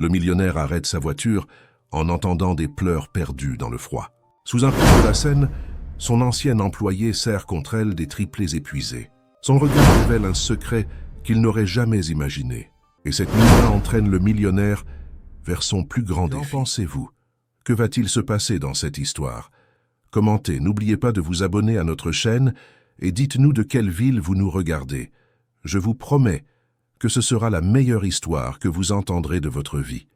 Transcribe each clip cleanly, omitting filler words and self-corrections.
Le millionnaire arrête sa voiture en entendant des pleurs perdus dans le froid. Sous un plan de la scène, son ancienne employée serre contre elle des triplés épuisés. Son regard révèle un secret qu'il n'aurait jamais imaginé. Et cette nuit-là entraîne le millionnaire vers son plus grand défi. Qu'en pensez-vous? Que va-t-il se passer dans cette histoire? Commentez, n'oubliez pas de vous abonner à notre chaîne et dites-nous de quelle ville vous nous regardez. Je vous promets que ce sera la meilleure histoire que vous entendrez de votre vie.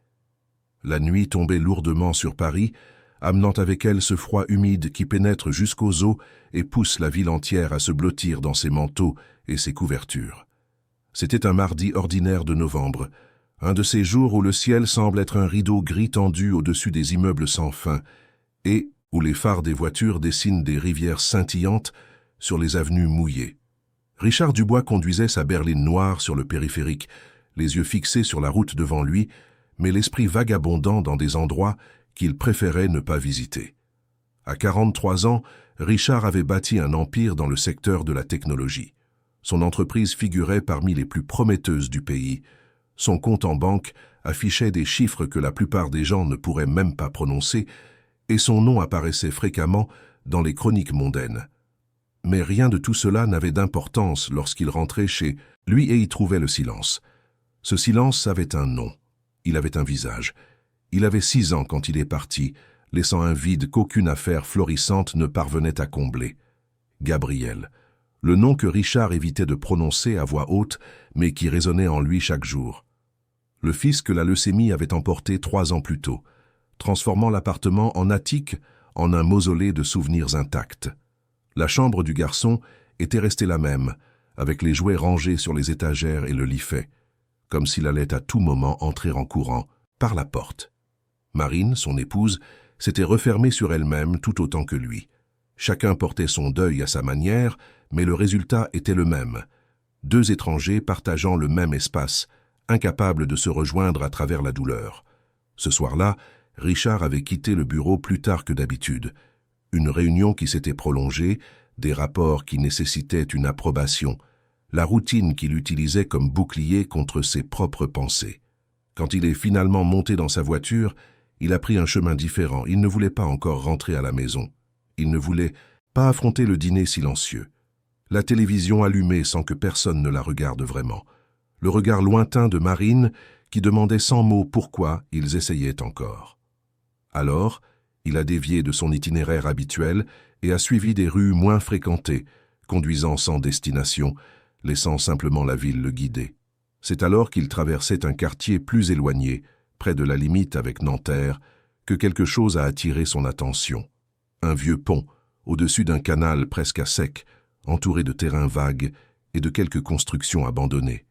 La nuit tombait lourdement sur Paris, amenant avec elle ce froid humide qui pénètre jusqu'aux os et pousse la ville entière à se blottir dans ses manteaux et ses couvertures. C'était un mardi ordinaire de novembre, un de ces jours où le ciel semble être un rideau gris tendu au-dessus des immeubles sans fin et où les phares des voitures dessinent des rivières scintillantes sur les avenues mouillées. Richard Dubois conduisait sa berline noire sur le périphérique, les yeux fixés sur la route devant lui, mais l'esprit vagabondant dans des endroits qu'il préférait ne pas visiter. À 43 ans, Richard avait bâti un empire dans le secteur de la technologie. Son entreprise figurait parmi les plus prometteuses du pays. Son compte en banque affichait des chiffres que la plupart des gens ne pourraient même pas prononcer, et son nom apparaissait fréquemment dans les chroniques mondaines. Mais rien de tout cela n'avait d'importance lorsqu'il rentrait chez lui et y trouvait le silence. Ce silence avait un nom, il avait un visage. Il avait 6 ans quand il est parti, laissant un vide qu'aucune affaire florissante ne parvenait à combler. Gabriel, le nom que Richard évitait de prononcer à voix haute, mais qui résonnait en lui chaque jour. Le fils que la leucémie avait emporté 3 ans plus tôt, transformant l'appartement en attique en un mausolée de souvenirs intacts. La chambre du garçon était restée la même, avec les jouets rangés sur les étagères et le lit fait, comme s'il allait à tout moment entrer en courant par la porte. Marine, son épouse, s'était refermée sur elle-même tout autant que lui. Chacun portait son deuil à sa manière, mais le résultat était le même. 2 étrangers partageant le même espace, incapables de se rejoindre à travers la douleur. Ce soir-là, Richard avait quitté le bureau plus tard que d'habitude. Une réunion qui s'était prolongée, des rapports qui nécessitaient une approbation, la routine qu'il utilisait comme bouclier contre ses propres pensées. Quand il est finalement monté dans sa voiture, il a pris un chemin différent. Il ne voulait pas encore rentrer à la maison. Il ne voulait pas affronter le dîner silencieux. La télévision allumée sans que personne ne la regarde vraiment. Le regard lointain de Marine qui demandait sans mots pourquoi ils essayaient encore. Alors, il a dévié de son itinéraire habituel et a suivi des rues moins fréquentées, conduisant sans destination, laissant simplement la ville le guider. C'est alors qu'il traversait un quartier plus éloigné, près de la limite avec Nanterre, que quelque chose a attiré son attention. Un vieux pont, au-dessus d'un canal presque à sec, entouré de terrains vagues et de quelques constructions abandonnées.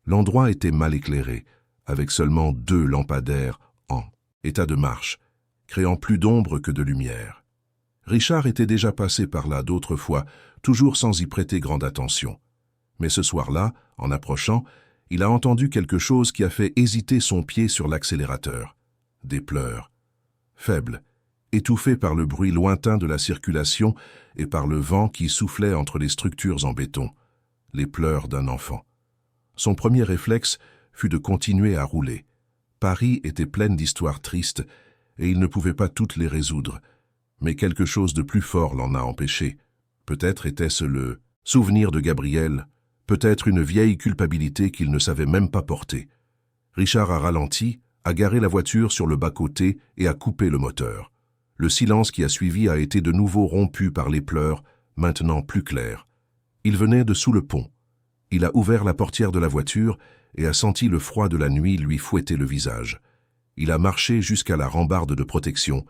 L'endroit était mal éclairé, avec seulement 2 lampadaires en état de marche, créant plus d'ombre que de lumière. Richard était déjà passé par là d'autres fois, toujours sans y prêter grande attention. Mais ce soir-là, en approchant, il a entendu quelque chose qui a fait hésiter son pied sur l'accélérateur. Des pleurs. Faibles, étouffés par le bruit lointain de la circulation et par le vent qui soufflait entre les structures en béton. Les pleurs d'un enfant. Son premier réflexe fut de continuer à rouler. Paris était pleine d'histoires tristes et il ne pouvait pas toutes les résoudre. Mais quelque chose de plus fort l'en a empêché. Peut-être était-ce le souvenir de Gabriel, peut-être une vieille culpabilité qu'il ne savait même pas porter. Richard a ralenti, a garé la voiture sur le bas-côté et a coupé le moteur. Le silence qui a suivi a été de nouveau rompu par les pleurs, maintenant plus clairs. Il venait de sous le pont. Il a ouvert la portière de la voiture et a senti le froid de la nuit lui fouetter le visage. Il a marché jusqu'à la rambarde de protection,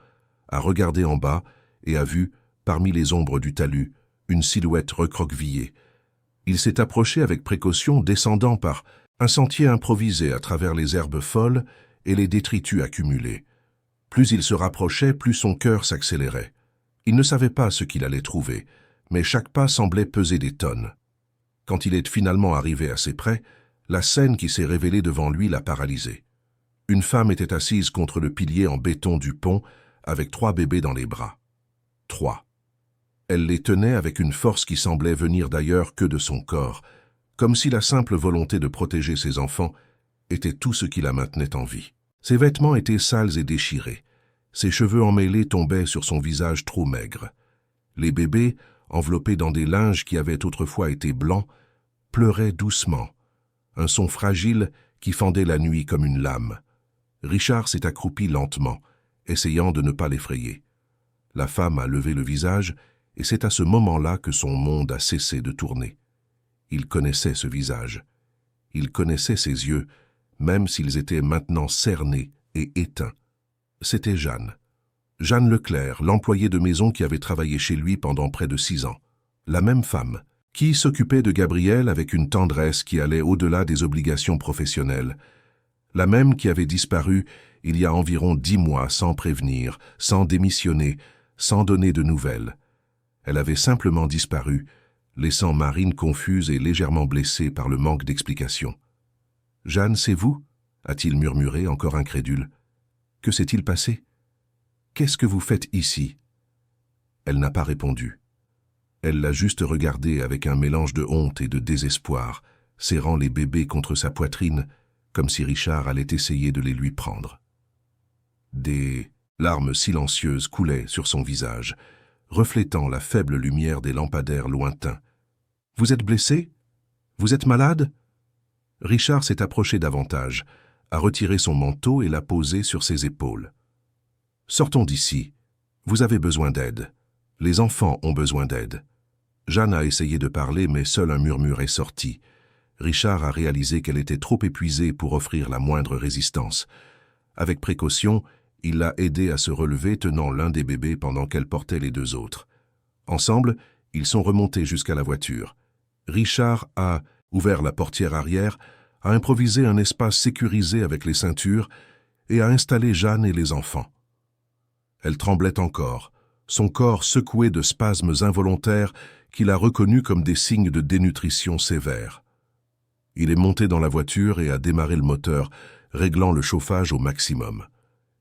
a regardé en bas et a vu, parmi les ombres du talus, une silhouette recroquevillée. Il s'est approché avec précaution, descendant par un sentier improvisé à travers les herbes folles et les détritus accumulés. Plus il se rapprochait, plus son cœur s'accélérait. Il ne savait pas ce qu'il allait trouver, mais chaque pas semblait peser des tonnes. Quand il est finalement arrivé assez près, la scène qui s'est révélée devant lui l'a paralysé. Une femme était assise contre le pilier en béton du pont, avec 3 bébés dans les bras. 3. Elle les tenait avec une force qui semblait venir d'ailleurs que de son corps, comme si la simple volonté de protéger ses enfants était tout ce qui la maintenait en vie. Ses vêtements étaient sales et déchirés. Ses cheveux emmêlés tombaient sur son visage trop maigre. Les bébés, enveloppés dans des linges qui avaient autrefois été blancs, pleuraient doucement, un son fragile qui fendait la nuit comme une lame. Richard s'est accroupi lentement, essayant de ne pas l'effrayer. La femme a levé le visage, et c'est à ce moment-là que son monde a cessé de tourner. Il connaissait ce visage. Il connaissait ses yeux, même s'ils étaient maintenant cernés et éteints. C'était Jeanne. Jeanne Leclerc, l'employée de maison qui avait travaillé chez lui pendant près de 6 ans. La même femme, qui s'occupait de Gabriel avec une tendresse qui allait au-delà des obligations professionnelles. La même qui avait disparu il y a environ 10 mois sans prévenir, sans démissionner, sans donner de nouvelles. Elle avait simplement disparu, laissant Marine confuse et légèrement blessée par le manque d'explications. « Jeanne, c'est vous » a-t-il murmuré, encore incrédule. « Que s'est-il passé ? Qu'est-ce que vous faites ici ?» Elle n'a pas répondu. Elle l'a juste regardé avec un mélange de honte et de désespoir, serrant les bébés contre sa poitrine, comme si Richard allait essayer de les lui prendre. Des larmes silencieuses coulaient sur son visage, reflétant la faible lumière des lampadaires lointains. « Vous êtes blessé ? Vous êtes malade ?» Richard s'est approché davantage, a retiré son manteau et l'a posé sur ses épaules. « Sortons d'ici. Vous avez besoin d'aide. Les enfants ont besoin d'aide. » Jeanne a essayé de parler, mais seul un murmure est sorti. Richard a réalisé qu'elle était trop épuisée pour offrir la moindre résistance. Avec précaution, il l'a aidée à se relever, tenant l'un des bébés pendant qu'elle portait les 2 autres. Ensemble, ils sont remontés jusqu'à la voiture. Richard a ouvert la portière arrière, a improvisé un espace sécurisé avec les ceintures et a installé Jeanne et les enfants. Elle tremblait encore, son corps secoué de spasmes involontaires qu'il a reconnus comme des signes de dénutrition sévère. Il est monté dans la voiture et a démarré le moteur, réglant le chauffage au maximum.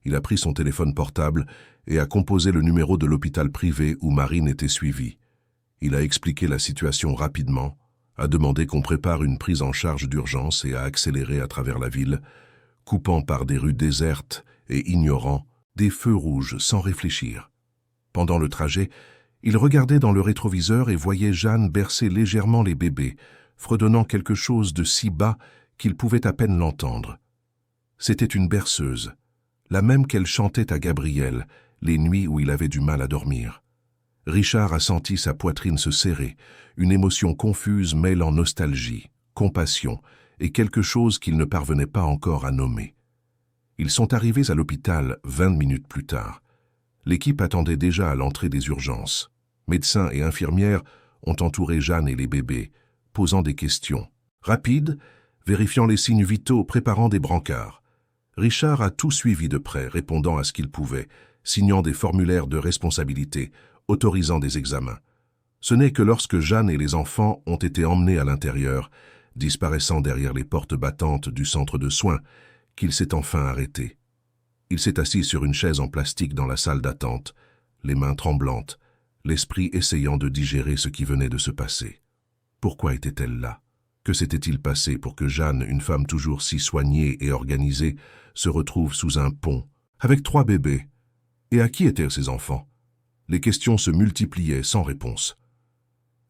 Il a pris son téléphone portable et a composé le numéro de l'hôpital privé où Marine était suivie. Il a expliqué la situation rapidement, a demandé qu'on prépare une prise en charge d'urgence et a accéléré à travers la ville, coupant par des rues désertes et ignorant des feux rouges sans réfléchir. Pendant le trajet, il regardait dans le rétroviseur et voyait Jeanne bercer légèrement les bébés, fredonnant quelque chose de si bas qu'il pouvait à peine l'entendre. C'était une berceuse, la même qu'elle chantait à Gabriel les nuits où il avait du mal à dormir. Richard a senti sa poitrine se serrer, une émotion confuse mêlant nostalgie, compassion et quelque chose qu'il ne parvenait pas encore à nommer. Ils sont arrivés à l'hôpital 20 minutes plus tard. L'équipe attendait déjà à l'entrée des urgences. Médecins et infirmières ont entouré Jeanne et les bébés, posant des questions. Rapides, vérifiant les signes vitaux, préparant des brancards. Richard a tout suivi de près, répondant à ce qu'il pouvait, signant des formulaires de responsabilité, autorisant des examens. Ce n'est que lorsque Jeanne et les enfants ont été emmenés à l'intérieur, disparaissant derrière les portes battantes du centre de soins, qu'il s'est enfin arrêté. Il s'est assis sur une chaise en plastique dans la salle d'attente, les mains tremblantes, l'esprit essayant de digérer ce qui venait de se passer. Pourquoi était-elle là? Que s'était-il passé pour que Jeanne, une femme toujours si soignée et organisée, se retrouve sous un pont, avec 3 bébés? Et à qui étaient ces enfants? Les questions se multipliaient sans réponse.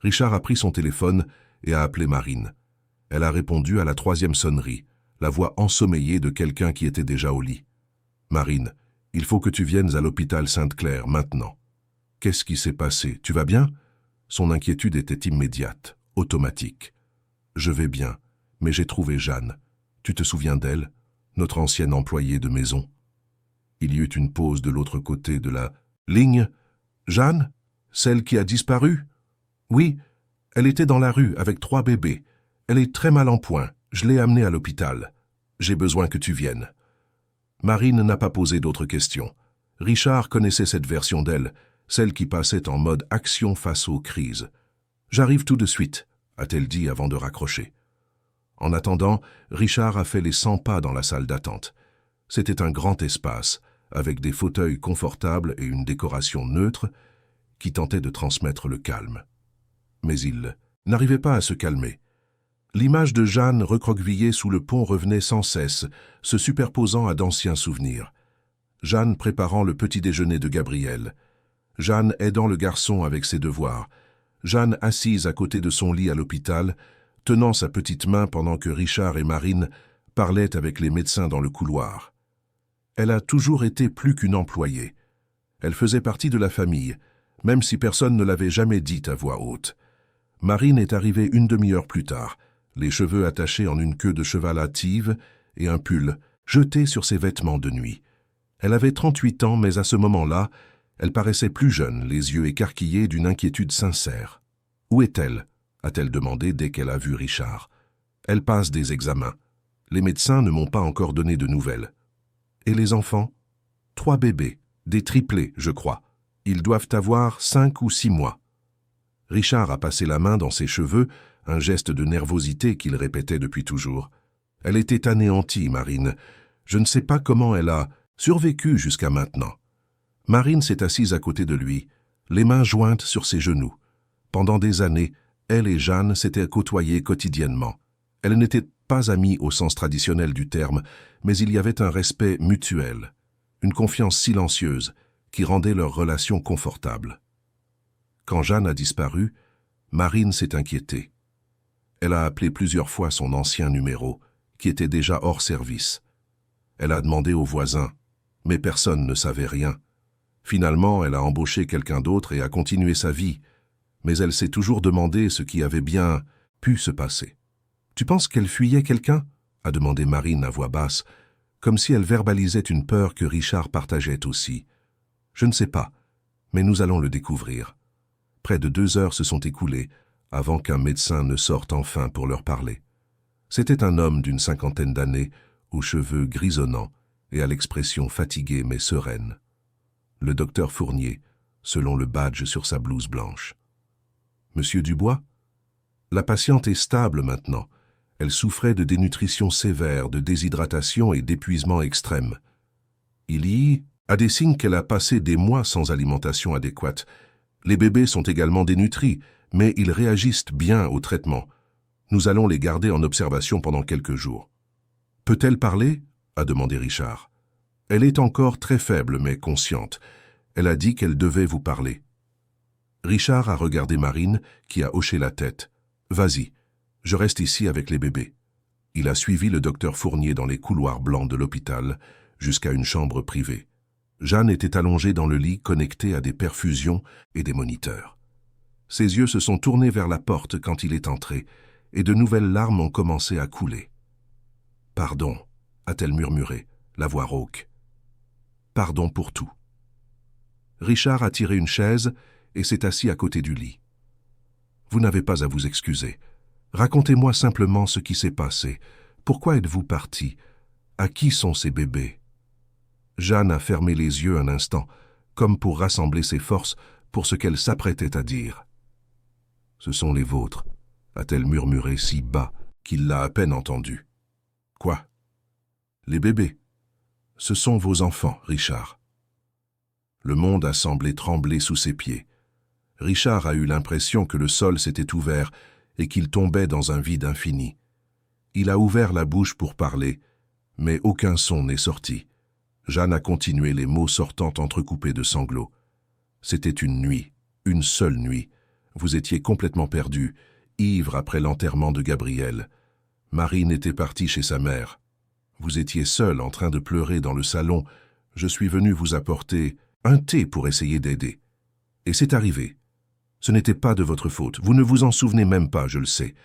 Richard a pris son téléphone et a appelé Marine. Elle a répondu à la 3e sonnerie, la voix ensommeillée de quelqu'un qui était déjà au lit. « Marine, il faut que tu viennes à l'hôpital Sainte-Claire, maintenant. »« Qu'est-ce qui s'est passé? Tu vas bien ?» Son inquiétude était immédiate, automatique. « Je vais bien, mais j'ai trouvé Jeanne. Tu te souviens d'elle, notre ancienne employée de maison ?» Il y eut une pause de l'autre côté de la ligne. « Jeanne? Celle qui a disparu? » « Oui, elle était dans la rue avec 3 bébés. Elle est très mal en point. Je l'ai amenée à l'hôpital. J'ai besoin que tu viennes. » Marine n'a pas posé d'autres questions. Richard connaissait cette version d'elle, celle qui passait en mode action face aux crises. « J'arrive tout de suite », a-t-elle dit avant de raccrocher. En attendant, Richard a fait les 100 pas dans la salle d'attente. C'était un grand espace, avec des fauteuils confortables et une décoration neutre qui tentait de transmettre le calme. Mais il n'arrivait pas à se calmer. L'image de Jeanne recroquevillée sous le pont revenait sans cesse, se superposant à d'anciens souvenirs. Jeanne préparant le petit déjeuner de Gabriel. Jeanne aidant le garçon avec ses devoirs. Jeanne assise à côté de son lit à l'hôpital, tenant sa petite main pendant que Richard et Marine parlaient avec les médecins dans le couloir. Elle a toujours été plus qu'une employée. Elle faisait partie de la famille, même si personne ne l'avait jamais dit à voix haute. Marine est arrivée une demi-heure plus tard, les cheveux attachés en une queue de cheval hâtive et un pull jeté sur ses vêtements de nuit. Elle avait 38 ans, mais à ce moment-là, elle paraissait plus jeune, les yeux écarquillés d'une inquiétude sincère. « Où est-elle » a-t-elle demandé dès qu'elle a vu Richard. « Elle passe des examens. Les médecins ne m'ont pas encore donné de nouvelles. »« Et les enfants ?»« 3 bébés, des triplés, je crois. Ils doivent avoir 5 ou 6 mois. » Richard a passé la main dans ses cheveux, un geste de nervosité qu'il répétait depuis toujours. Elle était anéantie, Marine. Je ne sais pas comment elle a survécu jusqu'à maintenant. Marine s'est assise à côté de lui, les mains jointes sur ses genoux. Pendant des années, elle et Jeanne s'étaient côtoyées quotidiennement. Elles n'étaient pas amies au sens traditionnel du terme, mais il y avait un respect mutuel, une confiance silencieuse qui rendait leur relation confortable. Quand Jeanne a disparu, Marine s'est inquiétée. Elle a appelé plusieurs fois son ancien numéro, qui était déjà hors service. Elle a demandé aux voisins, mais personne ne savait rien. Finalement, elle a embauché quelqu'un d'autre et a continué sa vie, mais elle s'est toujours demandé ce qui avait bien pu se passer. « Tu penses qu'elle fuyait quelqu'un » a demandé Marine à voix basse, comme si elle verbalisait une peur que Richard partageait aussi. « Je ne sais pas, mais nous allons le découvrir. » Près de 2 heures se sont écoulées avant qu'un médecin ne sorte enfin pour leur parler. C'était un homme d'une 50aine d'années, aux cheveux grisonnants et à l'expression fatiguée mais sereine. Le docteur Fournier, selon le badge sur sa blouse blanche. « Monsieur Dubois ?» La patiente est stable maintenant. Elle souffrait de dénutrition sévère, de déshydratation et d'épuisement extrême. Il y a des signes qu'elle a passé des mois sans alimentation adéquate. Les bébés sont également dénutris, mais ils réagissent bien au traitement. Nous allons les garder en observation pendant quelques jours. « Peut-elle parler ?» a demandé Richard. « Elle est encore très faible, mais consciente. Elle a dit qu'elle devait vous parler. » Richard a regardé Marine, qui a hoché la tête. « Vas-y, je reste ici avec les bébés. » Il a suivi le docteur Fournier dans les couloirs blancs de l'hôpital, jusqu'à une chambre privée. Jeanne était allongée dans le lit, connectée à des perfusions et des moniteurs. Ses yeux se sont tournés vers la porte quand il est entré, et de nouvelles larmes ont commencé à couler. « Pardon » a-t-elle murmuré, la voix rauque. « Pardon pour tout. » Richard a tiré une chaise et s'est assis à côté du lit. « Vous n'avez pas à vous excuser. Racontez-moi simplement ce qui s'est passé. Pourquoi êtes-vous parti? À qui sont ces bébés ?» Jeanne a fermé les yeux un instant, comme pour rassembler ses forces pour ce qu'elle s'apprêtait à dire. « Ce sont les vôtres », a-t-elle murmuré si bas qu'il l'a à peine entendu. « Quoi? »« Les bébés. Ce sont vos enfants, Richard. » Le monde a semblé trembler sous ses pieds. Richard a eu l'impression que le sol s'était ouvert et qu'il tombait dans un vide infini. Il a ouvert la bouche pour parler, mais aucun son n'est sorti. Jeanne a continué, les mots sortant entrecoupés de sanglots. C'était une nuit, une seule nuit. Vous étiez complètement perdu, ivre après l'enterrement de Gabriel. Marine était partie chez sa mère. Vous étiez seul en train de pleurer dans le salon. Je suis venu vous apporter un thé pour essayer d'aider. Et c'est arrivé. Ce n'était pas de votre faute. Vous ne vous en souvenez même pas, je le sais.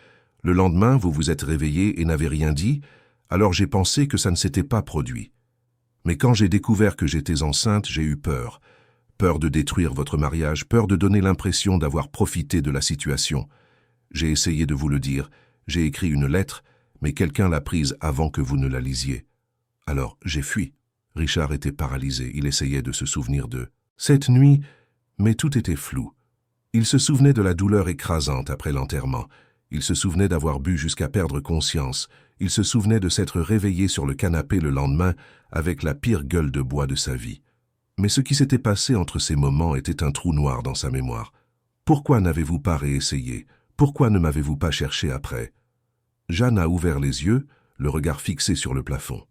Le lendemain, vous vous êtes réveillé et n'avez rien dit, alors j'ai pensé que ça ne s'était pas produit. Mais quand j'ai découvert que j'étais enceinte, j'ai eu peur. Peur de détruire votre mariage, peur de donner l'impression d'avoir profité de la situation. J'ai essayé de vous le dire. J'ai écrit une lettre, mais quelqu'un l'a prise avant que vous ne la lisiez. Alors, j'ai fui. Richard était paralysé. Il essayait de se souvenir de cette nuit, mais tout était flou. Il se souvenait de la douleur écrasante après l'enterrement. Il se souvenait d'avoir bu jusqu'à perdre conscience. Il se souvenait de s'être réveillé sur le canapé le lendemain avec la pire gueule de bois de sa vie. Mais ce qui s'était passé entre ces moments était un trou noir dans sa mémoire. Pourquoi n'avez-vous pas réessayé? Pourquoi ne m'avez-vous pas cherché après? Jeanne a ouvert les yeux, le regard fixé sur le plafond.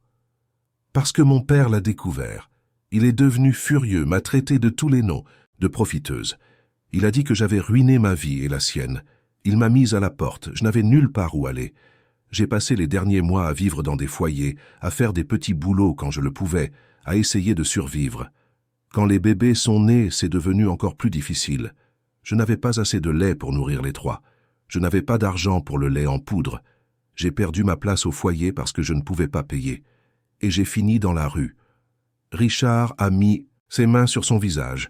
« Parce que mon père l'a découvert. Il est devenu furieux, m'a traité de tous les noms, de profiteuse. Il a dit que j'avais ruiné ma vie et la sienne. Il m'a mise à la porte, je n'avais nulle part où aller. J'ai passé les derniers mois à vivre dans des foyers, à faire des petits boulots quand je le pouvais, à essayer de survivre. Quand les bébés sont nés, c'est devenu encore plus difficile. Je n'avais pas assez de lait pour nourrir les trois. Je n'avais pas d'argent pour le lait en poudre. J'ai perdu ma place au foyer parce que je ne pouvais pas payer. Et j'ai fini dans la rue. » Richard a mis ses mains sur son visage,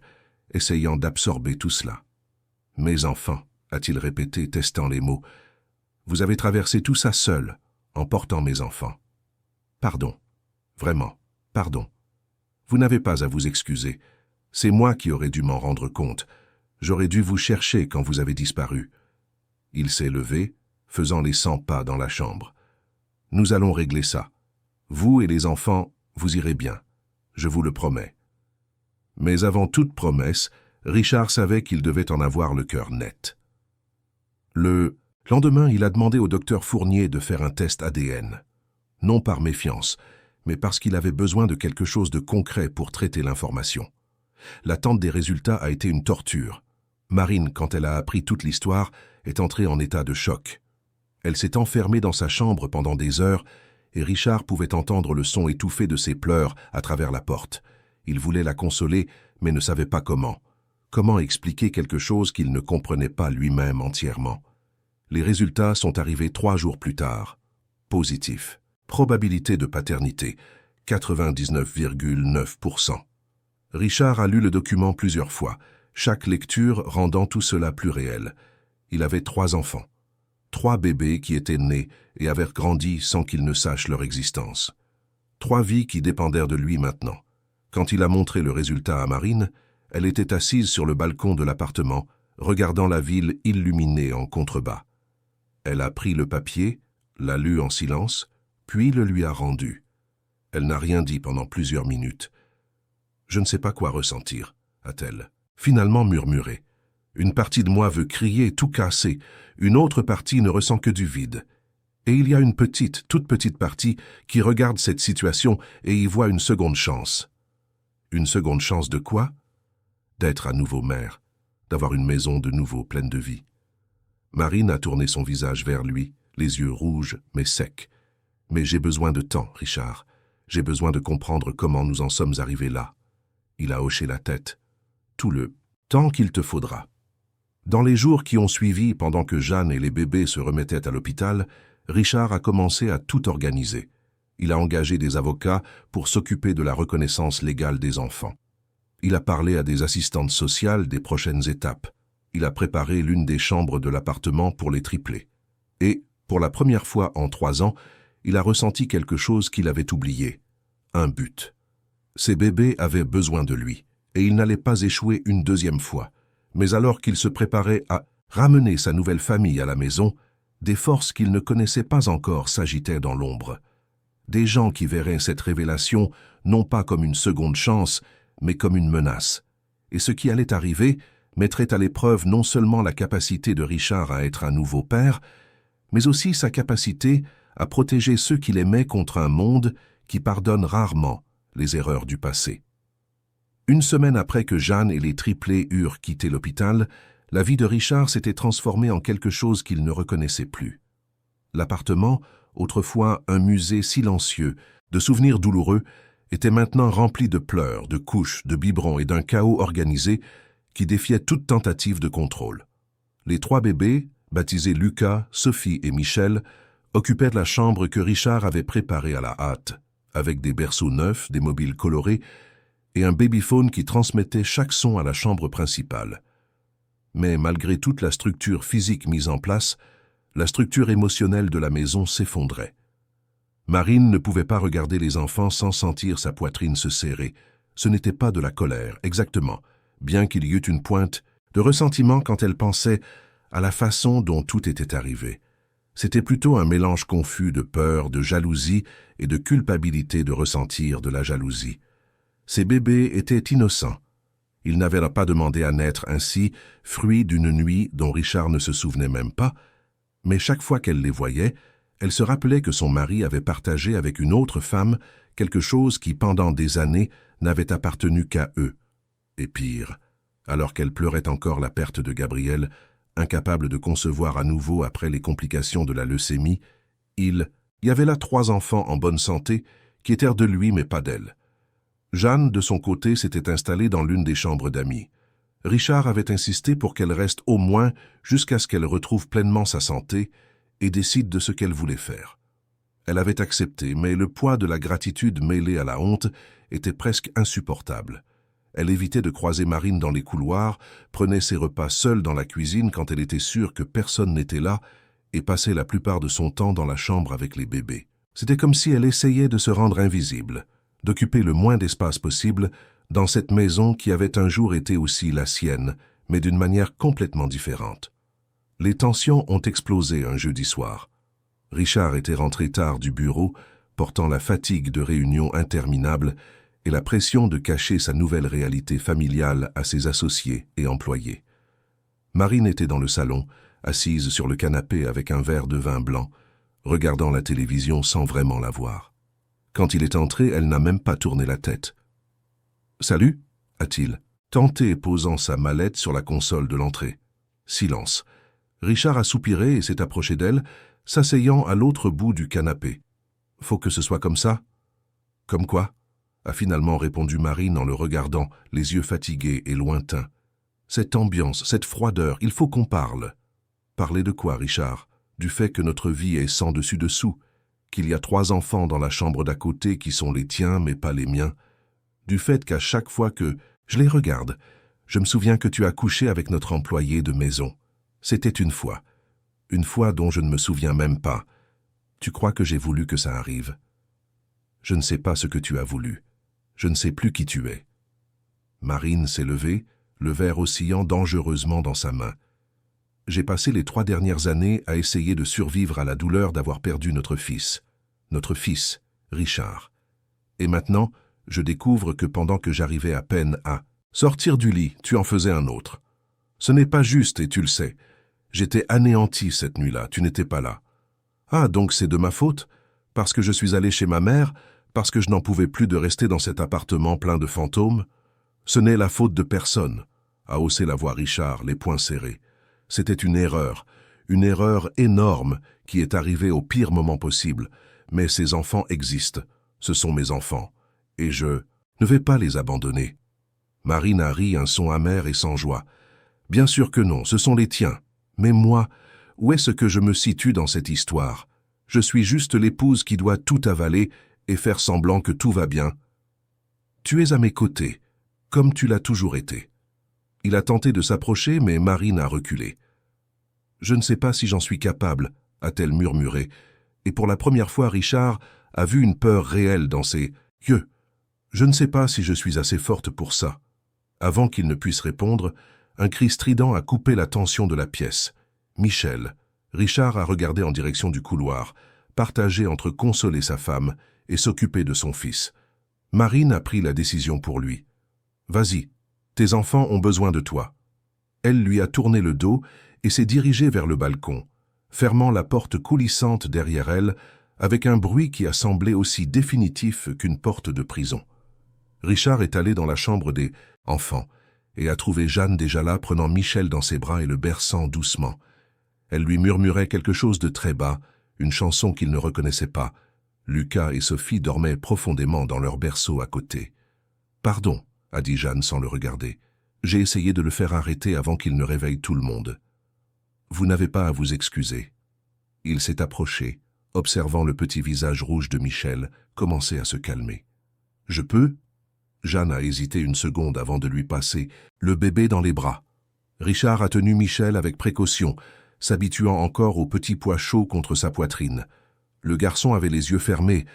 essayant d'absorber tout cela. « Mes enfants, » a-t-il répété, testant les mots, « vous avez traversé tout ça seul, en portant mes enfants. Pardon, vraiment, pardon. Vous n'avez pas à vous excuser. C'est moi qui aurais dû m'en rendre compte. J'aurais dû vous chercher quand vous avez disparu. » Il s'est levé, faisant les 100 pas dans la chambre. « Nous allons régler ça. Vous et les enfants, vous irez bien. Je vous le promets. » Mais avant toute promesse, Richard savait qu'il devait en avoir le cœur net. Le lendemain, il a demandé au docteur Fournier de faire un test ADN. Non par méfiance, mais parce qu'il avait besoin de quelque chose de concret pour traiter l'information. L'attente des résultats a été une torture. Marine, quand elle a appris toute l'histoire, est entrée en état de choc. Elle s'est enfermée dans sa chambre pendant des heures et Richard pouvait entendre le son étouffé de ses pleurs à travers la porte. Il voulait la consoler, mais ne savait pas comment. Comment expliquer quelque chose qu'il ne comprenait pas lui-même entièrement? Les résultats sont arrivés 3 jours plus tard. Positif. Probabilité de paternité, 99,9%. Richard a lu le document plusieurs fois, chaque lecture rendant tout cela plus réel. Il avait 3 enfants. 3 bébés qui étaient nés et avaient grandi sans qu'il ne sache leur existence. 3 vies qui dépendèrent de lui maintenant. Quand il a montré le résultat à Marine, elle était assise sur le balcon de l'appartement, regardant la ville illuminée en contrebas. Elle a pris le papier, l'a lu en silence, puis le lui a rendu. Elle n'a rien dit pendant plusieurs minutes. « Je ne sais pas quoi ressentir », a-t-elle finalement murmuré. « Une partie de moi veut crier, tout casser. Une autre partie ne ressent que du vide. Et il y a une petite, toute petite partie qui regarde cette situation et y voit une seconde chance. » Une seconde chance de quoi? D'être à nouveau mère, d'avoir une maison de nouveau pleine de vie. Marine a tourné son visage vers lui, les yeux rouges mais secs. « Mais j'ai besoin de temps, Richard. J'ai besoin de comprendre comment nous en sommes arrivés là. » Il a hoché la tête. « Tout le temps qu'il te faudra. » Dans les jours qui ont suivi, pendant que Jeanne et les bébés se remettaient à l'hôpital, Richard a commencé à tout organiser. Il a engagé des avocats pour s'occuper de la reconnaissance légale des enfants. Il a parlé à des assistantes sociales des prochaines étapes. Il a préparé l'une des chambres de l'appartement pour les triplés. Et, pour la première fois en 3 ans, il a ressenti quelque chose qu'il avait oublié. Un but. Ses bébés avaient besoin de lui, et il n'allait pas échouer une 2e fois. Mais alors qu'il se préparait à ramener sa nouvelle famille à la maison, des forces qu'il ne connaissait pas encore s'agitaient dans l'ombre. Des gens qui verraient cette révélation non pas comme une seconde chance, mais comme une menace. Et ce qui allait arriver mettrait à l'épreuve non seulement la capacité de Richard à être un nouveau père, mais aussi sa capacité à protéger ceux qu'il aimait contre un monde qui pardonne rarement les erreurs du passé. Une semaine après que Jeanne et les triplés eurent quitté l'hôpital, la vie de Richard s'était transformée en quelque chose qu'il ne reconnaissait plus. L'appartement, autrefois un musée silencieux, de souvenirs douloureux, était maintenant rempli de pleurs, de couches, de biberons et d'un chaos organisé qui défiait toute tentative de contrôle. Les 3 bébés, baptisés Lucas, Sophie et Michel, occupaient la chambre que Richard avait préparée à la hâte, avec des berceaux neufs, des mobiles colorés et un babyphone qui transmettait chaque son à la chambre principale. Mais malgré toute la structure physique mise en place, la structure émotionnelle de la maison s'effondrait. Marine ne pouvait pas regarder les enfants sans sentir sa poitrine se serrer. Ce n'était pas de la colère, exactement, bien qu'il y eût une pointe de ressentiment quand elle pensait à la façon dont tout était arrivé. C'était plutôt un mélange confus de peur, de jalousie et de culpabilité de ressentir de la jalousie. Ces bébés étaient innocents. Ils n'avaient pas demandé à naître ainsi, fruits d'une nuit dont Richard ne se souvenait même pas, mais chaque fois qu'elle les voyait, Elle se rappelait que son mari avait partagé avec une autre femme quelque chose qui, pendant des années, n'avait appartenu qu'à eux. Et pire, alors qu'elle pleurait encore la perte de Gabriel, incapable de concevoir à nouveau après les complications de la leucémie, il y avait là 3 enfants en bonne santé qui étaient de lui mais pas d'elle. Jeanne, de son côté, s'était installée dans l'une des chambres d'amis. Richard avait insisté pour qu'elle reste au moins jusqu'à ce qu'elle retrouve pleinement sa santé et décide de ce qu'elle voulait faire. Elle avait accepté, mais le poids de la gratitude mêlée à la honte était presque insupportable. Elle évitait de croiser Marine dans les couloirs, prenait ses repas seule dans la cuisine quand elle était sûre que personne n'était là et passait la plupart de son temps dans la chambre avec les bébés. C'était comme si elle essayait de se rendre invisible, d'occuper le moins d'espace possible dans cette maison qui avait un jour été aussi la sienne, mais d'une manière complètement différente. Les tensions ont explosé un jeudi soir. Richard était rentré tard du bureau, portant la fatigue de réunions interminables et la pression de cacher sa nouvelle réalité familiale à ses associés et employés. Marine était dans le salon, assise sur le canapé avec un verre de vin blanc, regardant la télévision sans vraiment la voir. Quand il est entré, elle n'a même pas tourné la tête. « Salut » a-t-il, tenté posant sa mallette sur la console de l'entrée. Silence. Richard a soupiré et s'est approché d'elle, s'asseyant à l'autre bout du canapé. « Faut que ce soit comme ça ?»« Comme quoi ?» a finalement répondu Marine en le regardant, les yeux fatigués et lointains. « Cette ambiance, cette froideur, il faut qu'on parle. » « Parler de quoi, Richard? Du fait que notre vie est sans dessus-dessous, qu'il y a 3 enfants dans la chambre d'à côté qui sont les tiens mais pas les miens. Du fait qu'à chaque fois que je les regarde, je me souviens que tu as couché avec notre employé de maison. C'était une fois dont je ne me souviens même pas. Tu crois que j'ai voulu que ça arrive? Je ne sais pas ce que tu as voulu. Je ne sais plus qui tu es. » Marine s'est levée, le verre oscillant dangereusement dans sa main. « J'ai passé les 3 dernières années à essayer de survivre à la douleur d'avoir perdu notre fils, Richard. Et maintenant, je découvre que pendant que j'arrivais à peine à sortir du lit, tu en faisais un autre. Ce n'est pas juste et tu le sais. J'étais anéanti cette nuit-là, tu n'étais pas là. Ah, donc c'est de ma faute? Parce que je suis allé chez ma mère? Parce que je n'en pouvais plus de rester dans cet appartement plein de fantômes? Ce n'est la faute de personne, » a haussé la voix Richard, les poings serrés. C'était une erreur énorme qui est arrivée au pire moment possible. Mais ces enfants existent, ce sont mes enfants, et je ne vais pas les abandonner. Marine a ri un son amer et sans joie. Bien sûr que non, ce sont les tiens. Mais moi, où est-ce que je me situe dans cette histoire? Je suis juste l'épouse qui doit tout avaler et faire semblant que tout va bien. Tu es à mes côtés, comme tu l'as toujours été. Il a tenté de s'approcher, mais Marine a reculé. « Je ne sais pas si j'en suis capable, » a-t-elle murmuré, et pour la première fois Richard a vu une peur réelle dans ses yeux. « Je ne sais pas si je suis assez forte pour ça. » Avant qu'il ne puisse répondre, un cri strident a coupé la tension de la pièce. « Michel !» Richard a regardé en direction du couloir, partagé entre consoler sa femme et s'occuper de son fils. Marine a pris la décision pour lui. « Vas-y, tes enfants ont besoin de toi. » Elle lui a tourné le dos et s'est dirigée vers le balcon, fermant la porte coulissante derrière elle avec un bruit qui a semblé aussi définitif qu'une porte de prison. Richard est allé dans la chambre des enfants et a trouvé Jeanne déjà là prenant Michel dans ses bras et le berçant doucement. Elle lui murmurait quelque chose de très bas, une chanson qu'il ne reconnaissait pas. Lucas et Sophie dormaient profondément dans leur berceau à côté. « Pardon » a dit Jeanne sans le regarder. « J'ai essayé de le faire arrêter avant qu'il ne réveille tout le monde. » « Vous n'avez pas à vous excuser. » Il s'est approché, observant le petit visage rouge de Michel, commencer à se calmer. « Je peux ?» Jeanne a hésité une seconde avant de lui passer le bébé dans les bras. Richard a tenu Michel avec précaution, s'habituant encore au petit poids chaud contre sa poitrine. Le garçon avait les yeux fermés,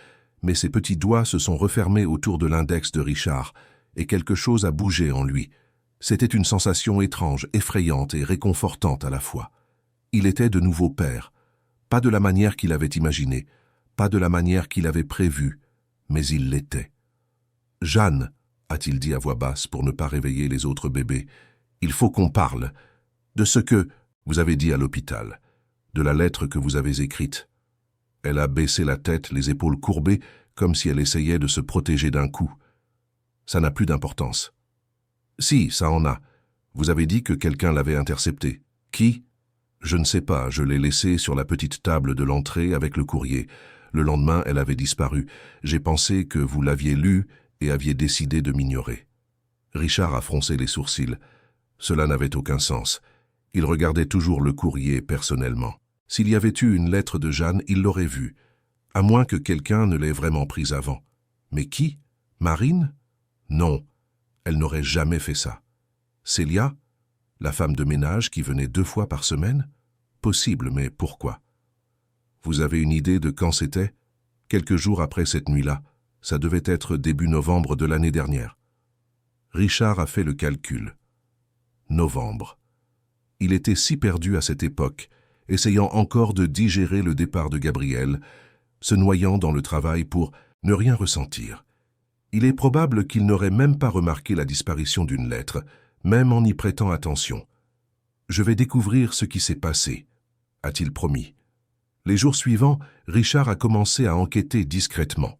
mais ses petits doigts se sont refermés autour de l'index de Richard, et quelque chose a bougé en lui. C'était une sensation étrange, effrayante et réconfortante à la fois. Il était de nouveau père, pas de la manière qu'il avait imaginée, pas de la manière qu'il avait prévue, mais il l'était. « Jeanne, » a-t-il dit à voix basse pour ne pas réveiller les autres bébés, « il faut qu'on parle de ce que vous avez dit à l'hôpital, de la lettre que vous avez écrite. » Elle a baissé la tête, les épaules courbées, comme si elle essayait de se protéger d'un coup. Ça n'a plus d'importance. Si, ça en a. Vous avez dit que quelqu'un l'avait intercepté. Qui? Je ne sais pas, je l'ai laissée sur la petite table de l'entrée avec le courrier. Le lendemain, elle avait disparu. J'ai pensé que vous l'aviez lu et aviez décidé de m'ignorer. Richard a froncé les sourcils. Cela n'avait aucun sens. Il regardait toujours le courrier personnellement. S'il y avait eu une lettre de Jeanne, il l'aurait vue, à moins que quelqu'un ne l'ait vraiment prise avant. Mais qui? Marine? Non, elle n'aurait jamais fait ça. Célia? La femme de ménage qui venait 2 fois par semaine? Possible, mais pourquoi? Vous avez une idée de quand c'était? Quelques jours après cette nuit-là. Ça devait être début novembre de l'année dernière. Richard a fait le calcul. Novembre. Il était si perdu à cette époque, essayant encore de digérer le départ de Gabriel, se noyant dans le travail pour ne rien ressentir. Il est probable qu'il n'aurait même pas remarqué la disparition d'une lettre, même en y prêtant attention. « Je vais découvrir ce qui s'est passé », a-t-il promis. Les jours suivants, Richard a commencé à enquêter discrètement.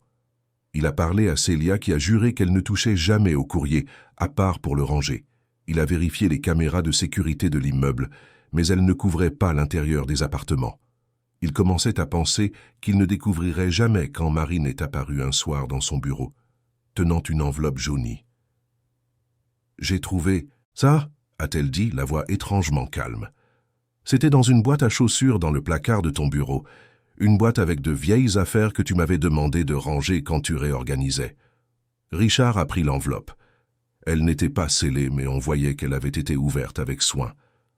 Il a parlé à Célia qui a juré qu'elle ne touchait jamais au courrier, à part pour le ranger. Il a vérifié les caméras de sécurité de l'immeuble, mais elles ne couvraient pas l'intérieur des appartements. Il commençait à penser qu'il ne découvrirait jamais quand Marine est apparue un soir dans son bureau, tenant une enveloppe jaunie. « J'ai trouvé ça ?» a-t-elle dit, la voix étrangement calme. « C'était dans une boîte à chaussures dans le placard de ton bureau, une boîte avec de vieilles affaires que tu m'avais demandé de ranger quand tu réorganisais. » Richard a pris l'enveloppe. Elle n'était pas scellée, mais on voyait qu'elle avait été ouverte avec soin.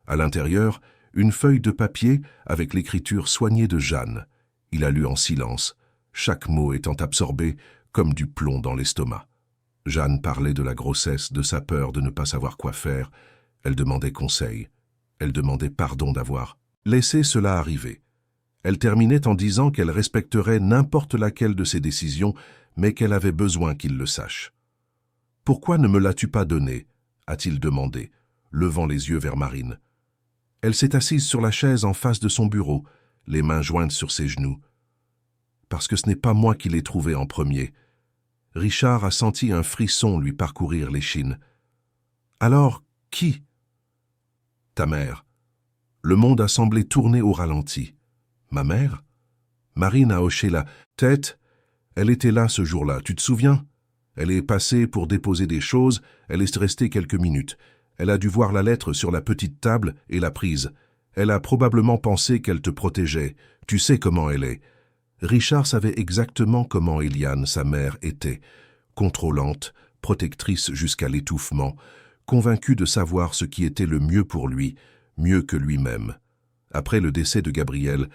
À l'intérieur, une feuille de papier avec l'écriture soignée de Jeanne. Il a lu en silence, chaque mot étant absorbé comme du plomb dans l'estomac. Jeanne parlait de la grossesse, de sa peur de ne pas savoir quoi faire. Elle demandait conseil. Elle demandait pardon d'avoir laissé cela arriver. Elle terminait en disant qu'elle respecterait n'importe laquelle de ses décisions, mais qu'elle avait besoin qu'il le sache. « Pourquoi ne me l'as-tu pas donné ?» a-t-il demandé, levant les yeux vers Marine. Elle s'est assise sur la chaise en face de son bureau, les mains jointes sur ses genoux. « Parce que ce n'est pas moi qui l'ai trouvé en premier. » Richard a senti un frisson lui parcourir l'échine. « Alors, qui ?»« Ta mère. » Le monde a semblé tourner au ralenti. « Ma mère ?» Marine a hoché la tête. « Elle était là ce jour-là, tu te souviens ? Elle est passée pour déposer des choses, elle est restée quelques minutes. Elle a dû voir la lettre sur la petite table et l'a prise. Elle a probablement pensé qu'elle te protégeait. Tu sais comment elle est. » Richard savait exactement comment Eliane, sa mère, était. Contrôlante, protectrice jusqu'à l'étouffement, convaincue de savoir ce qui était le mieux pour lui, mieux que lui-même. Après le décès de Gabriel,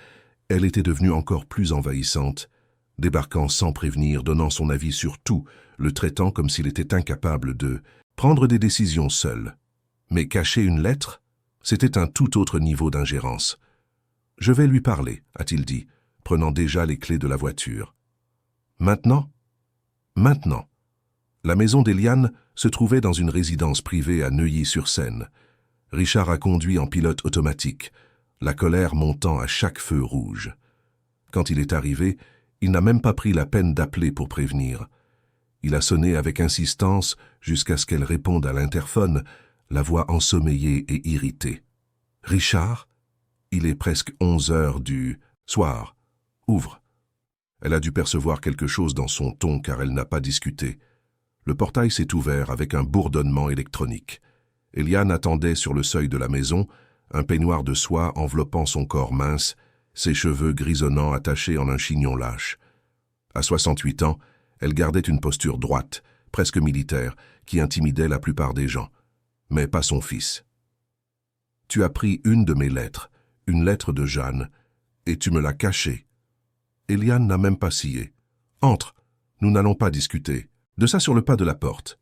elle était devenue encore plus envahissante, débarquant sans prévenir, donnant son avis sur tout, le traitant comme s'il était incapable de prendre des décisions seul. Mais cacher une lettre, c'était un tout autre niveau d'ingérence. « Je vais lui parler », a-t-il dit, prenant déjà les clés de la voiture. « Maintenant ?»« Maintenant. » La maison d'Eliane se trouvait dans une résidence privée à Neuilly-sur-Seine. Richard a conduit en pilote automatique, la colère montant à chaque feu rouge. Quand il est arrivé, il n'a même pas pris la peine d'appeler pour prévenir. Il a sonné avec insistance jusqu'à ce qu'elle réponde à l'interphone, la voix ensommeillée et irritée. « Richard, il est presque 11 heures du soir. Ouvre. » Elle a dû percevoir quelque chose dans son ton car elle n'a pas discuté. Le portail s'est ouvert avec un bourdonnement électronique. Eliane attendait sur le seuil de la maison, un peignoir de soie enveloppant son corps mince, ses cheveux grisonnants attachés en un chignon lâche. À 68 ans, elle gardait une posture droite, presque militaire, qui intimidait la plupart des gens. Mais pas son fils. « Tu as pris une de mes lettres, une lettre de Jeanne, et tu me l'as cachée. » Eliane n'a même pas scié. « Entre, nous n'allons pas discuter. » De ça sur le pas de la porte.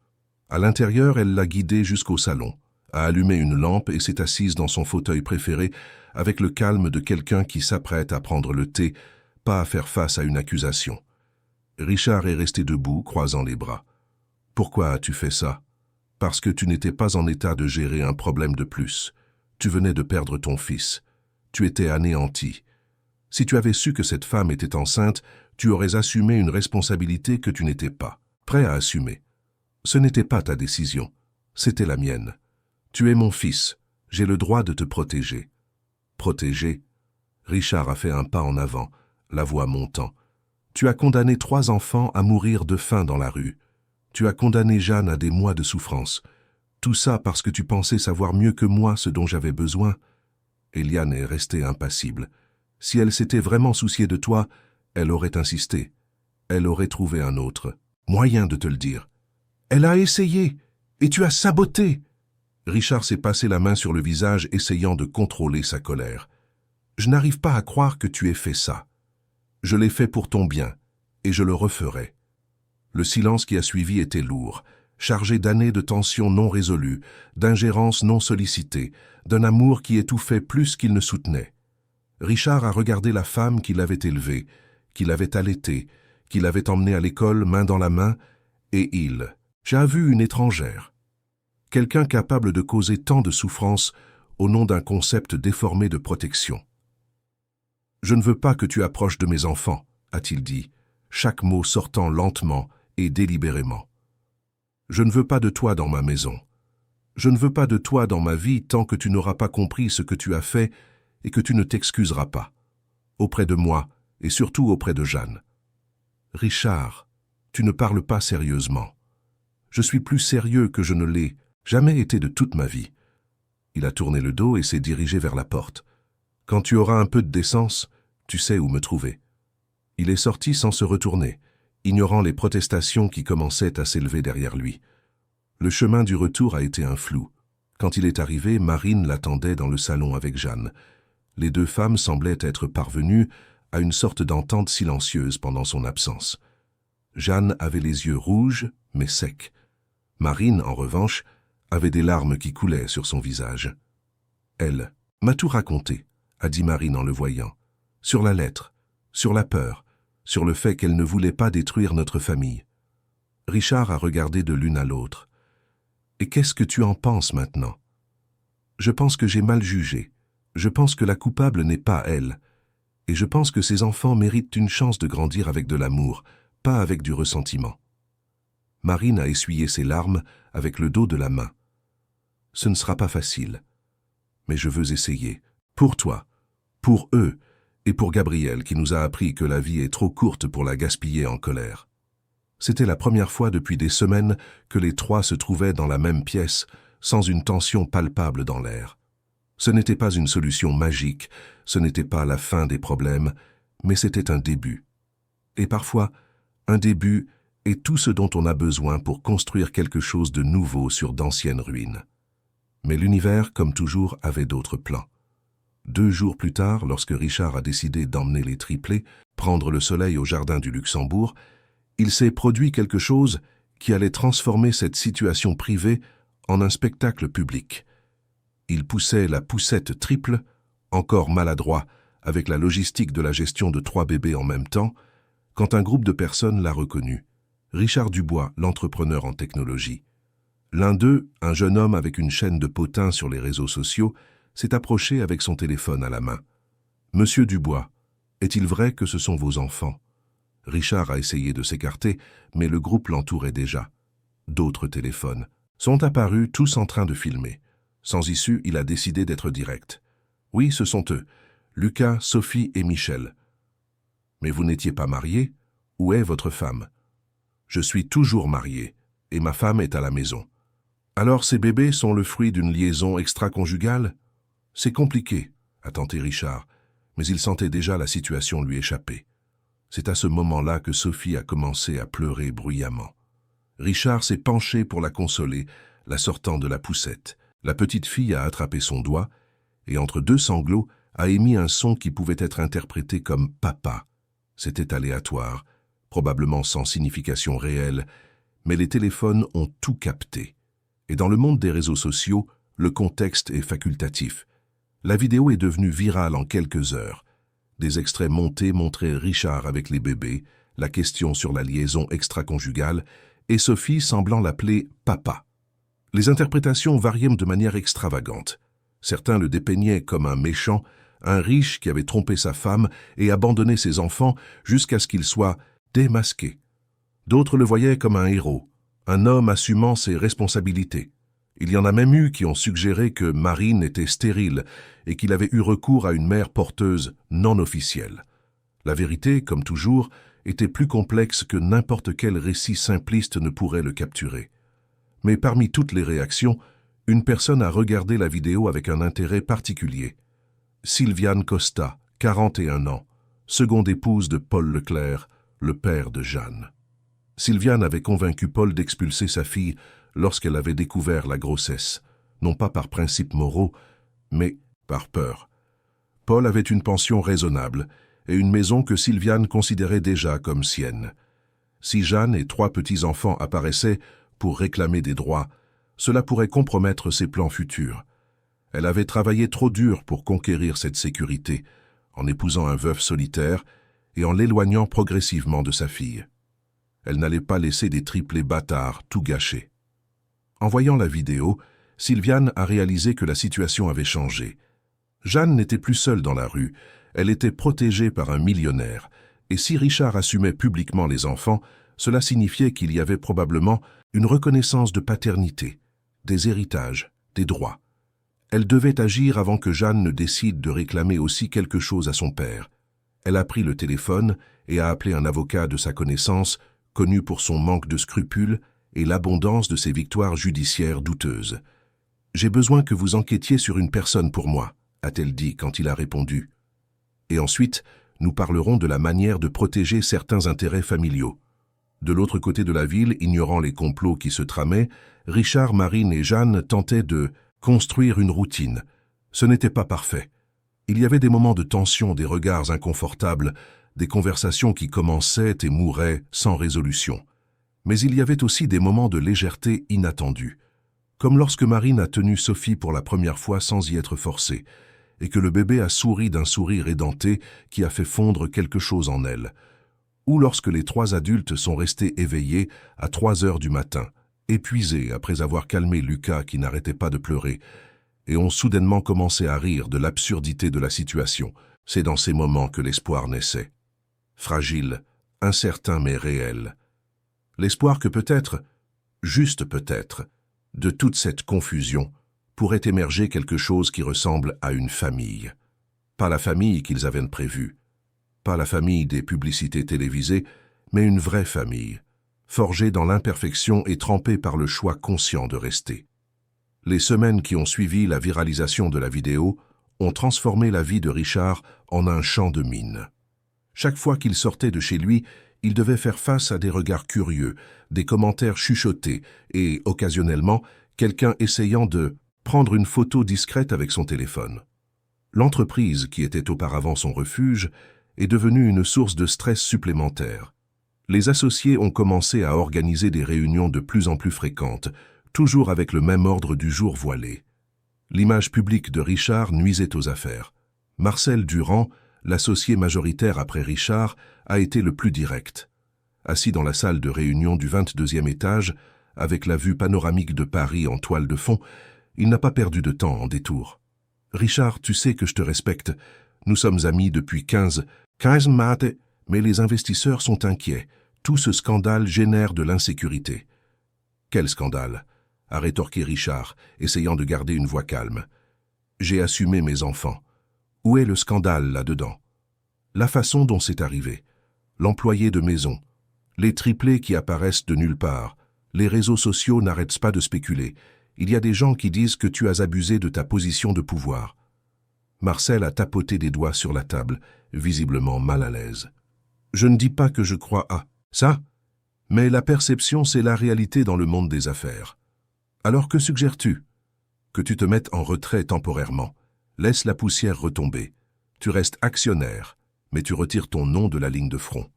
À l'intérieur, elle l'a guidé jusqu'au salon, a allumé une lampe et s'est assise dans son fauteuil préféré avec le calme de quelqu'un qui s'apprête à prendre le thé, pas à faire face à une accusation. Richard est resté debout, croisant les bras. « Pourquoi as-tu fait ça ? » « Parce que tu n'étais pas en état de gérer un problème de plus. Tu venais de perdre ton fils. Tu étais anéanti. Si tu avais su que cette femme était enceinte, tu aurais assumé une responsabilité que tu n'étais pas prêt à assumer. Ce n'était pas ta décision, c'était la mienne. Tu es mon fils, j'ai le droit de te protéger. Protéger? Richard a fait un pas en avant, la voix montant. Tu as condamné 3 enfants à mourir de faim dans la rue. Tu as condamné Jeanne à des mois de souffrance. Tout ça parce que tu pensais savoir mieux que moi ce dont j'avais besoin. Eliane est restée impassible. Si elle s'était vraiment souciée de toi, elle aurait insisté. Elle aurait trouvé un autre moyen de te le dire. Elle a essayé, et tu as saboté. Richard s'est passé la main sur le visage, essayant de contrôler sa colère. Je n'arrive pas à croire que tu aies fait ça. Je l'ai fait pour ton bien, et je le referai. Le silence qui a suivi était lourd, chargé d'années de tensions non résolues, d'ingérences non sollicitées, d'un amour qui étouffait plus qu'il ne soutenait. Richard a regardé la femme qui l'avait élevé, qui l'avait allaité, qui l'avait emmené à l'école main dans la main, et j'ai vu une étrangère. Quelqu'un capable de causer tant de souffrance au nom d'un concept déformé de protection. Je ne veux pas que tu approches de mes enfants, a-t-il dit, chaque mot sortant lentement et délibérément. Je ne veux pas de toi dans ma maison. Je ne veux pas de toi dans ma vie tant que tu n'auras pas compris ce que tu as fait et que tu ne t'excuseras pas. Auprès de moi et surtout auprès de Jeanne. Richard, tu ne parles pas sérieusement. Je suis plus sérieux que je ne l'ai jamais été de toute ma vie. Il a tourné le dos et s'est dirigé vers la porte. Quand tu auras un peu de décence, tu sais où me trouver. Il est sorti sans se retourner, ignorant les protestations qui commençaient à s'élever derrière lui. Le chemin du retour a été un flou. Quand il est arrivé, Marine l'attendait dans le salon avec Jeanne. Les 2 femmes semblaient être parvenues à une sorte d'entente silencieuse pendant son absence. Jeanne avait les yeux rouges, mais secs. Marine, en revanche, avait des larmes qui coulaient sur son visage. « Elle m'a tout raconté », a dit Marine en le voyant. « Sur la lettre, sur la peur, sur le fait qu'elle ne voulait pas détruire notre famille. » Richard a regardé de l'une à l'autre. « Et qu'est-ce que tu en penses maintenant ?»« Je pense que j'ai mal jugé. Je pense que la coupable n'est pas elle. Et je pense que ces enfants méritent une chance de grandir avec de l'amour, pas avec du ressentiment. » Marine a essuyé ses larmes avec le dos de la main. « Ce ne sera pas facile. Mais je veux essayer. Pour toi, pour eux, et pour Gabriel qui nous a appris que la vie est trop courte pour la gaspiller en colère. » C'était la première fois depuis des semaines que les 3 se trouvaient dans la même pièce, sans une tension palpable dans l'air. Ce n'était pas une solution magique, ce n'était pas la fin des problèmes, mais c'était un début. Et parfois, un début est tout ce dont on a besoin pour construire quelque chose de nouveau sur d'anciennes ruines. Mais l'univers, comme toujours, avait d'autres plans. 2 jours plus tard, lorsque Richard a décidé d'emmener les triplés prendre le soleil au jardin du Luxembourg, il s'est produit quelque chose qui allait transformer cette situation privée en un spectacle public. Il poussait la poussette triple, encore maladroit avec la logistique de la gestion de 3 bébés en même temps, quand un groupe de personnes l'a reconnu. Richard Dubois, l'entrepreneur en technologie. L'un d'eux, un jeune homme avec une chaîne de potins sur les réseaux sociaux, s'est approché avec son téléphone à la main. « Monsieur Dubois, est-il vrai que ce sont vos enfants ?» Richard a essayé de s'écarter, mais le groupe l'entourait déjà. D'autres téléphones sont apparus, tous en train de filmer. Sans issue, il a décidé d'être direct. « Oui, ce sont eux. Lucas, Sophie et Michel. »« Mais vous n'étiez pas mariés? Où est votre femme ?»« Je suis toujours marié, et ma femme est à la maison. »« Alors ces bébés sont le fruit d'une liaison extra-conjugale ? » ?»« C'est compliqué, » a tenté Richard, mais il sentait déjà la situation lui échapper. C'est à ce moment-là que Sophie a commencé à pleurer bruyamment. Richard s'est penché pour la consoler, la sortant de la poussette. La petite fille a attrapé son doigt et, entre 2 sanglots, a émis un son qui pouvait être interprété comme « papa ». C'était aléatoire, probablement sans signification réelle, mais les téléphones ont tout capté. Et dans le monde des réseaux sociaux, le contexte est facultatif. La vidéo est devenue virale en quelques heures. Des extraits montés montraient Richard avec les bébés, la question sur la liaison extra-conjugale, et Sophie semblant l'appeler « papa ». Les interprétations variaient de manière extravagante. Certains le dépeignaient comme un méchant, un riche qui avait trompé sa femme et abandonné ses enfants jusqu'à ce qu'il soit démasqué. D'autres le voyaient comme un héros, un homme assumant ses responsabilités. Il y en a même eu qui ont suggéré que Marine était stérile et qu'il avait eu recours à une mère porteuse non officielle. La vérité, comme toujours, était plus complexe que n'importe quel récit simpliste ne pourrait le capturer. Mais parmi toutes les réactions, une personne a regardé la vidéo avec un intérêt particulier. Sylviane Costa, 41 ans, seconde épouse de Paul Leclerc, le père de Jeanne. Sylviane avait convaincu Paul d'expulser sa fille lorsqu'elle avait découvert la grossesse, non pas par principes moraux, mais par peur. Paul avait une pension raisonnable et une maison que Sylviane considérait déjà comme sienne. Si Jeanne et 3 petits-enfants apparaissaient pour réclamer des droits, cela pourrait compromettre ses plans futurs. Elle avait travaillé trop dur pour conquérir cette sécurité, en épousant un veuf solitaire et en l'éloignant progressivement de sa fille. Elle n'allait pas laisser des triplés bâtards tout gâcher. En voyant la vidéo, Sylviane a réalisé que la situation avait changé. Jeanne n'était plus seule dans la rue, elle était protégée par un millionnaire, et si Richard assumait publiquement les enfants, cela signifiait qu'il y avait probablement une reconnaissance de paternité, des héritages, des droits. Elle devait agir avant que Jeanne ne décide de réclamer aussi quelque chose à son père. Elle a pris le téléphone et a appelé un avocat de sa connaissance, connu pour son manque de scrupules et l'abondance de ses victoires judiciaires douteuses. « J'ai besoin que vous enquêtiez sur une personne pour moi », a-t-elle dit quand il a répondu. Et ensuite, nous parlerons de la manière de protéger certains intérêts familiaux. De l'autre côté de la ville, ignorant les complots qui se tramaient, Richard, Marine et Jeanne tentaient de construire une routine. Ce n'était pas parfait. Il y avait des moments de tension, des regards inconfortables, des conversations qui commençaient et mouraient sans résolution. Mais il y avait aussi des moments de légèreté inattendue, comme lorsque Marine a tenu Sophie pour la première fois sans y être forcée, et que le bébé a souri d'un sourire édenté qui a fait fondre quelque chose en elle, ou lorsque les 3 adultes sont restés éveillés à 3 heures du matin, épuisés après avoir calmé Lucas qui n'arrêtait pas de pleurer, et ont soudainement commencé à rire de l'absurdité de la situation. C'est dans ces moments que l'espoir naissait. Fragile, incertain mais réel. L'espoir que peut-être, juste peut-être, de toute cette confusion, pourrait émerger quelque chose qui ressemble à une famille. Pas la famille qu'ils avaient prévue, pas la famille des publicités télévisées, mais une vraie famille, forgée dans l'imperfection et trempée par le choix conscient de rester. Les semaines qui ont suivi la viralisation de la vidéo ont transformé la vie de Richard en un champ de mines. Chaque fois qu'il sortait de chez lui, il devait faire face à des regards curieux, des commentaires chuchotés et, occasionnellement, quelqu'un essayant de prendre une photo discrète avec son téléphone. L'entreprise, qui était auparavant son refuge, est devenue une source de stress supplémentaire. Les associés ont commencé à organiser des réunions de plus en plus fréquentes, toujours avec le même ordre du jour voilé. L'image publique de Richard nuisait aux affaires. Marcel Durand, l'associé majoritaire après Richard, a été le plus direct. Assis dans la salle de réunion du 22e étage, avec la vue panoramique de Paris en toile de fond, il n'a pas perdu de temps en détour. « Richard, tu sais que je te respecte. Nous sommes amis depuis 15 mates, mais les investisseurs sont inquiets. Tout ce scandale génère de l'insécurité. » « Quel scandale ?» a rétorqué Richard, essayant de garder une voix calme. « J'ai assumé mes enfants. Où est le scandale là-dedans? La façon dont c'est arrivé, l'employé de maison, les triplés qui apparaissent de nulle part, les réseaux sociaux n'arrêtent pas de spéculer. Il y a des gens qui disent que tu as abusé de ta position de pouvoir. » Marcel a tapoté des doigts sur la table, visiblement mal à l'aise. « Je ne dis pas que je crois à ça, mais la perception, c'est la réalité dans le monde des affaires. Alors que suggères-tu? Que tu te mettes en retrait temporairement. Laisse la poussière retomber. Tu restes actionnaire, mais tu retires ton nom de la ligne de front. »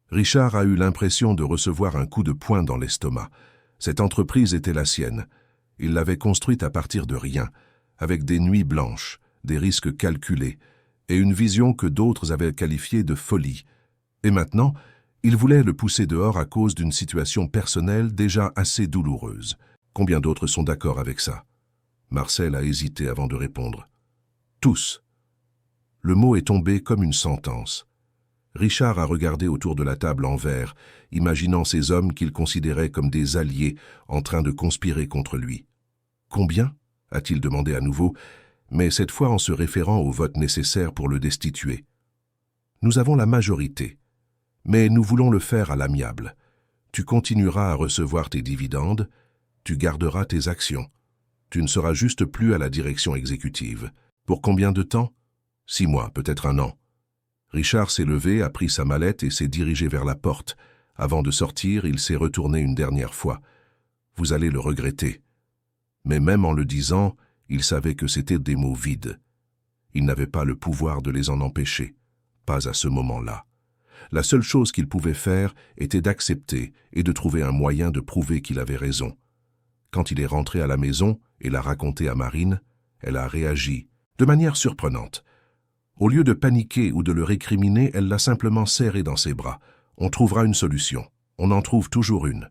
Richard a eu l'impression de recevoir un coup de poing dans l'estomac. Cette entreprise était la sienne. Il l'avait construite à partir de rien, avec des nuits blanches, des risques calculés, et une vision que d'autres avaient qualifiée de folie. Et maintenant, il voulait le pousser dehors à cause d'une situation personnelle déjà assez douloureuse. Combien d'autres sont d'accord avec ça? Marcel a hésité avant de répondre. Tous. Le mot est tombé comme une sentence. Richard a regardé autour de la table en verre, imaginant ces hommes qu'il considérait comme des alliés en train de conspirer contre lui. « Combien » a-t-il demandé à nouveau, mais cette fois en se référant au vote nécessaire pour le destituer. « Nous avons la majorité, mais nous voulons le faire à l'amiable. Tu continueras à recevoir tes dividendes, tu garderas tes actions. Tu ne seras juste plus à la direction exécutive. Pour combien de temps ? 6 mois, peut-être 1 an. » Richard s'est levé, a pris sa mallette et s'est dirigé vers la porte. Avant de sortir, il s'est retourné une dernière fois. « Vous allez le regretter. » Mais même en le disant, il savait que c'était des mots vides. Il n'avait pas le pouvoir de les en empêcher. Pas à ce moment-là. La seule chose qu'il pouvait faire était d'accepter et de trouver un moyen de prouver qu'il avait raison. Quand il est rentré à la maison et l'a raconté à Marine, elle a réagi de manière surprenante. Au lieu de paniquer ou de le récriminer, elle l'a simplement serré dans ses bras. On trouvera une solution. On en trouve toujours une.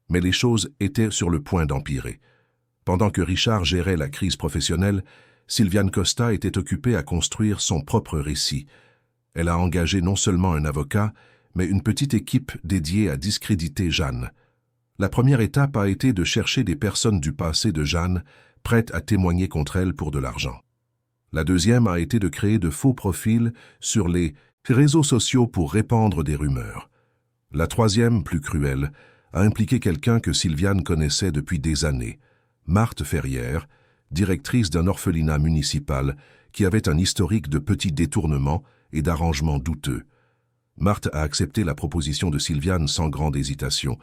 Mais les choses étaient sur le point d'empirer. Pendant que Richard gérait la crise professionnelle, Sylviane Costa était occupée à construire son propre récit. Elle a engagé non seulement un avocat, mais une petite équipe dédiée à discréditer Jeanne. La première étape a été de chercher des personnes du passé de Jeanne, prêtes à témoigner contre elle pour de l'argent. La deuxième a été de créer de faux profils sur les réseaux sociaux pour répandre des rumeurs. La troisième, plus cruelle, a impliqué quelqu'un que Sylviane connaissait depuis des années, Marthe Ferrière, directrice d'un orphelinat municipal qui avait un historique de petits détournements et d'arrangements douteux. Marthe a accepté la proposition de Sylviane sans grande hésitation.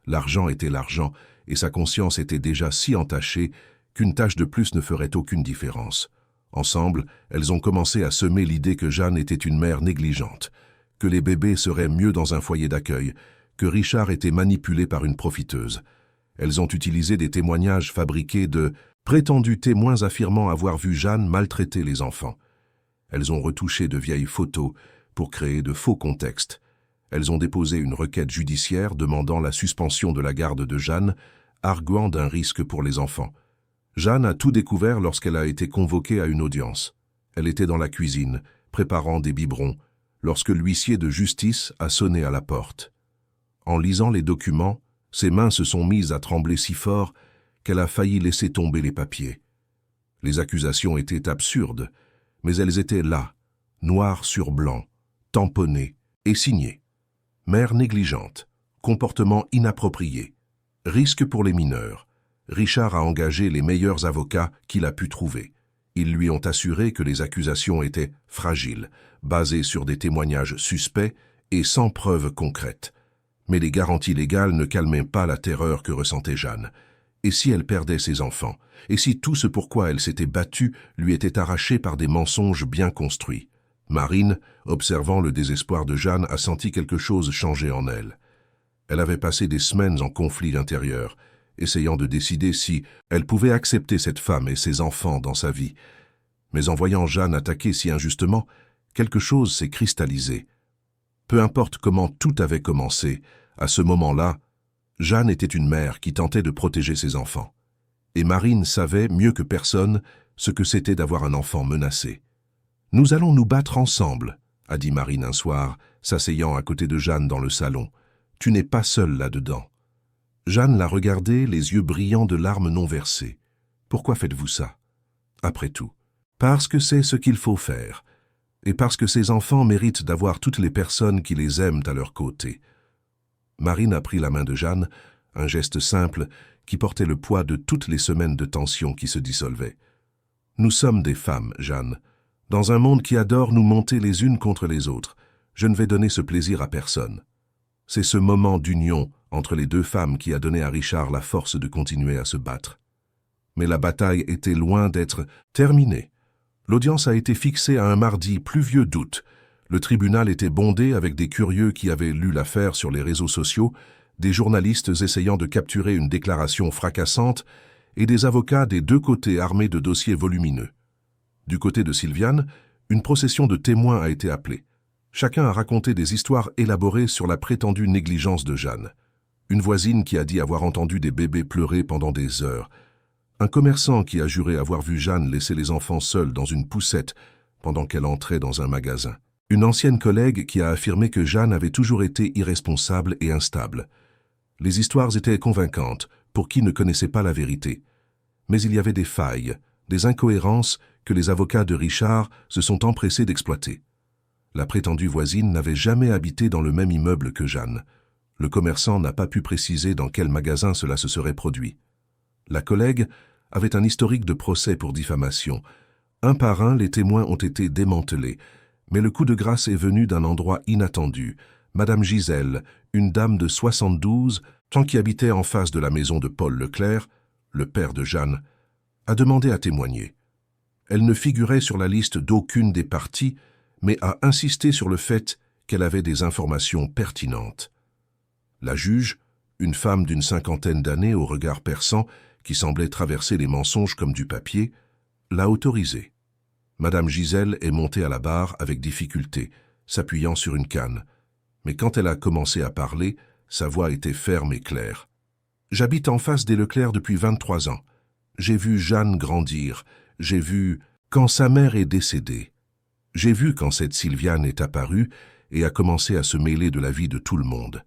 L'argent était l'argent et sa conscience était déjà si entachée qu'une tache de plus ne ferait aucune différence. Ensemble, elles ont commencé à semer l'idée que Jeanne était une mère négligente, que les bébés seraient mieux dans un foyer d'accueil, que Richard était manipulé par une profiteuse. Elles ont utilisé des témoignages fabriqués de prétendus témoins affirmant avoir vu Jeanne maltraiter les enfants. Elles ont retouché de vieilles photos pour créer de faux contextes. Elles ont déposé une requête judiciaire demandant la suspension de la garde de Jeanne, arguant d'un risque pour les enfants. Jeanne a tout découvert lorsqu'elle a été convoquée à une audience. Elle était dans la cuisine, préparant des biberons, lorsque l'huissier de justice a sonné à la porte. En lisant les documents, ses mains se sont mises à trembler si fort qu'elle a failli laisser tomber les papiers. Les accusations étaient absurdes, mais elles étaient là, noir sur blanc, tamponnées et signées. Mère négligente, comportement inapproprié, risque pour les mineurs. Richard a engagé les meilleurs avocats qu'il a pu trouver. Ils lui ont assuré que les accusations étaient fragiles, basées sur des témoignages suspects et sans preuves concrètes. Mais les garanties légales ne calmaient pas la terreur que ressentait Jeanne. Et si elle perdait ses enfants? Et si tout ce pourquoi elle s'était battue lui était arraché par des mensonges bien construits? Marine, observant le désespoir de Jeanne, a senti quelque chose changer en elle. Elle avait passé des semaines en conflit intérieur, essayant de décider si elle pouvait accepter cette femme et ses enfants dans sa vie. Mais en voyant Jeanne attaquée si injustement, quelque chose s'est cristallisé. Peu importe comment tout avait commencé, à ce moment-là, Jeanne était une mère qui tentait de protéger ses enfants. Et Marine savait, mieux que personne, ce que c'était d'avoir un enfant menacé. « Nous allons nous battre ensemble », a dit Marine un soir, s'asseyant à côté de Jeanne dans le salon. « Tu n'es pas seule là-dedans. » Jeanne l'a regardé, les yeux brillants de larmes non versées. « Pourquoi faites-vous ça ?» Après tout, parce que c'est ce qu'il faut faire. Et parce que ces enfants méritent d'avoir toutes les personnes qui les aiment à leur côté. Marine a pris la main de Jeanne, un geste simple qui portait le poids de toutes les semaines de tension qui se dissolvaient. « Nous sommes des femmes, Jeanne. Dans un monde qui adore nous monter les unes contre les autres, je ne vais donner ce plaisir à personne. C'est ce moment d'union entre les deux femmes qui a donné à Richard la force de continuer à se battre. Mais la bataille était loin d'être terminée. L'audience a été fixée à un mardi pluvieux d'août. Le tribunal était bondé avec des curieux qui avaient lu l'affaire sur les réseaux sociaux, des journalistes essayant de capturer une déclaration fracassante et des avocats des deux côtés armés de dossiers volumineux. Du côté de Sylviane, une procession de témoins a été appelée. Chacun a raconté des histoires élaborées sur la prétendue négligence de Jeanne. Une voisine qui a dit avoir entendu des bébés pleurer pendant des heures. Un commerçant qui a juré avoir vu Jeanne laisser les enfants seuls dans une poussette pendant qu'elle entrait dans un magasin. Une ancienne collègue qui a affirmé que Jeanne avait toujours été irresponsable et instable. Les histoires étaient convaincantes pour qui ne connaissait pas la vérité. Mais il y avait des failles, des incohérences que les avocats de Richard se sont empressés d'exploiter. La prétendue voisine n'avait jamais habité dans le même immeuble que Jeanne. Le commerçant n'a pas pu préciser dans quel magasin cela se serait produit. La collègue avait un historique de procès pour diffamation. Un par un, les témoins ont été démantelés, mais le coup de grâce est venu d'un endroit inattendu. Madame Gisèle, une dame de 72 ans qui habitait en face de la maison de Paul Leclerc, le père de Jeanne, a demandé à témoigner. Elle ne figurait sur la liste d'aucune des parties, mais a insisté sur le fait qu'elle avait des informations pertinentes. La juge, une femme d'une 50aine d'années au regard perçant, qui semblait traverser les mensonges comme du papier, l'a autorisée. Madame Gisèle est montée à la barre avec difficulté, s'appuyant sur une canne. Mais quand elle a commencé à parler, sa voix était ferme et claire. « J'habite en face des Leclerc depuis 23 ans. J'ai vu Jeanne grandir. J'ai vu quand sa mère est décédée. J'ai vu quand cette Sylviane est apparue et a commencé à se mêler de la vie de tout le monde. »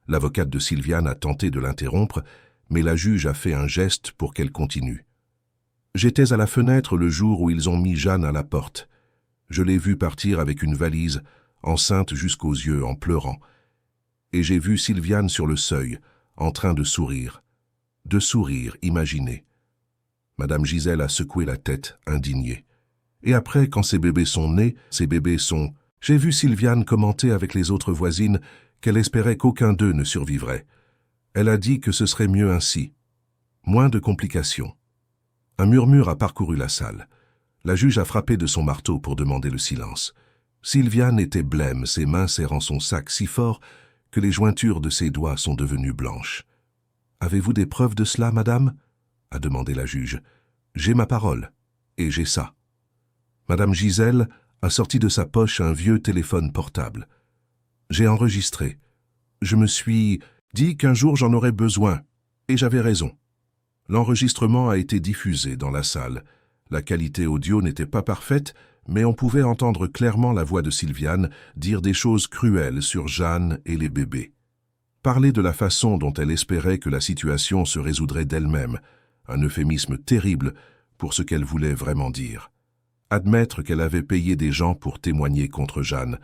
L'avocate de Sylviane a tenté de l'interrompre, mais la juge a fait un geste pour qu'elle continue. « J'étais à la fenêtre le jour où ils ont mis Jeanne à la porte. Je l'ai vue partir avec une valise, enceinte jusqu'aux yeux, en pleurant. Et j'ai vu Sylviane sur le seuil, en train de sourire. De sourire, imaginez. » Madame Gisèle a secoué la tête, indignée. « Et après, quand ces bébés sont nés, ces bébés sont... J'ai vu Sylviane commenter avec les autres voisines qu'elle espérait qu'aucun d'eux ne survivrait. Elle a dit que ce serait mieux ainsi. Moins de complications. » Un murmure a parcouru la salle. La juge a frappé de son marteau pour demander le silence. Sylviane était blême, ses mains serrant son sac si fort que les jointures de ses doigts sont devenues blanches. « Avez-vous des preuves de cela, madame ?» a demandé la juge. « J'ai ma parole, et j'ai ça. » Madame Gisèle a sorti de sa poche un vieux téléphone portable. « J'ai enregistré. Je me suis dit qu'un jour j'en aurais besoin, et j'avais raison. » L'enregistrement a été diffusé dans la salle. La qualité audio n'était pas parfaite, mais on pouvait entendre clairement la voix de Sylviane dire des choses cruelles sur Jeanne et les bébés. Parler de la façon dont elle espérait que la situation se résoudrait d'elle-même, un euphémisme terrible pour ce qu'elle voulait vraiment dire. Admettre qu'elle avait payé des gens pour témoigner contre Jeanne.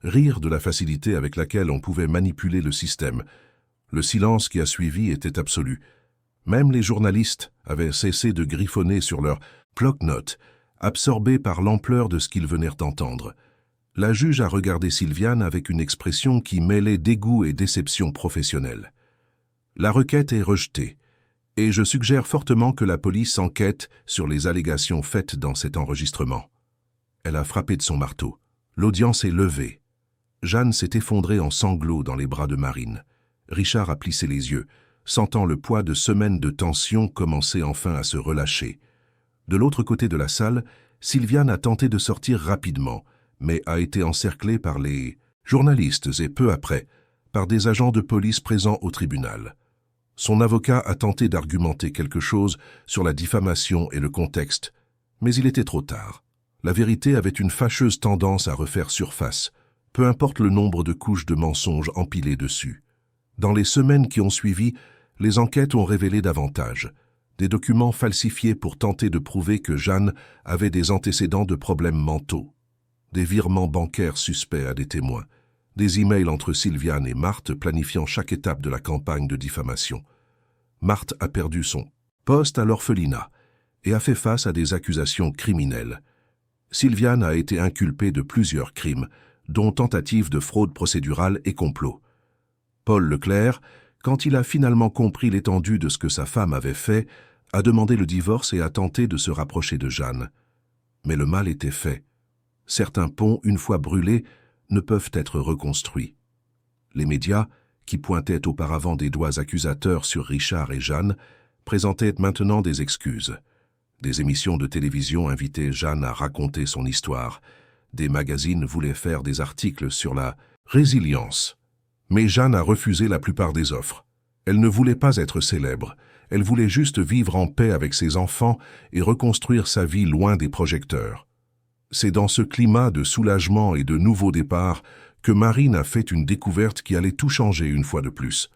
Rire de la facilité avec laquelle on pouvait manipuler le système. Le silence qui a suivi était absolu. Même les journalistes avaient cessé de griffonner sur leurs bloc-notes, absorbés par l'ampleur de ce qu'ils venaient d'entendre. La juge a regardé Sylviane avec une expression qui mêlait dégoût et déception professionnelle. La requête est rejetée, et je suggère fortement que la police enquête sur les allégations faites dans cet enregistrement. Elle a frappé de son marteau. L'audience est levée. Jeanne s'est effondrée en sanglots dans les bras de Marine. Richard a plissé les yeux, sentant le poids de semaines de tension commencer enfin à se relâcher. De l'autre côté de la salle, Sylviane a tenté de sortir rapidement, mais a été encerclée par les journalistes et peu après, par des agents de police présents au tribunal. Son avocat a tenté d'argumenter quelque chose sur la diffamation et le contexte, mais il était trop tard. La vérité avait une fâcheuse tendance à refaire surface, peu importe le nombre de couches de mensonges empilées dessus. Dans les semaines qui ont suivi, les enquêtes ont révélé davantage. Des documents falsifiés pour tenter de prouver que Jeanne avait des antécédents de problèmes mentaux. Des virements bancaires suspects à des témoins. Des emails entre Sylviane et Marthe planifiant chaque étape de la campagne de diffamation. Marthe a perdu son poste à l'orphelinat et a fait face à des accusations criminelles. Sylviane a été inculpée de plusieurs crimes, dont tentative de fraude procédurale et complot. Paul Leclerc, quand il a finalement compris l'étendue de ce que sa femme avait fait, a demandé le divorce et a tenté de se rapprocher de Jeanne. Mais le mal était fait. Certains ponts, une fois brûlés, ne peuvent être reconstruits. Les médias, qui pointaient auparavant des doigts accusateurs sur Richard et Jeanne, présentaient maintenant des excuses. Des émissions de télévision invitaient Jeanne à raconter son histoire. Des magazines voulaient faire des articles sur la résilience. Mais Jeanne a refusé la plupart des offres. Elle ne voulait pas être célèbre. Elle voulait juste vivre en paix avec ses enfants et reconstruire sa vie loin des projecteurs. C'est dans ce climat de soulagement et de nouveau départ que Marine a fait une découverte qui allait tout changer une fois de plus.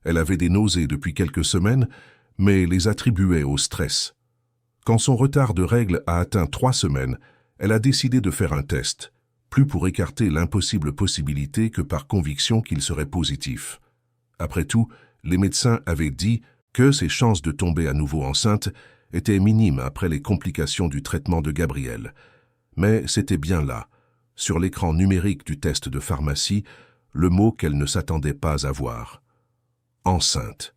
Elle avait des nausées depuis quelques semaines, mais les attribuait au stress. Quand son retard de règles a atteint 3 semaines, elle a décidé de faire un test, plus pour écarter l'impossible possibilité que par conviction qu'il serait positif. Après tout, les médecins avaient dit que ses chances de tomber à nouveau enceinte étaient minimes après les complications du traitement de Gabriel. Mais c'était bien là, sur l'écran numérique du test de pharmacie, le mot qu'elle ne s'attendait pas à voir. Enceinte.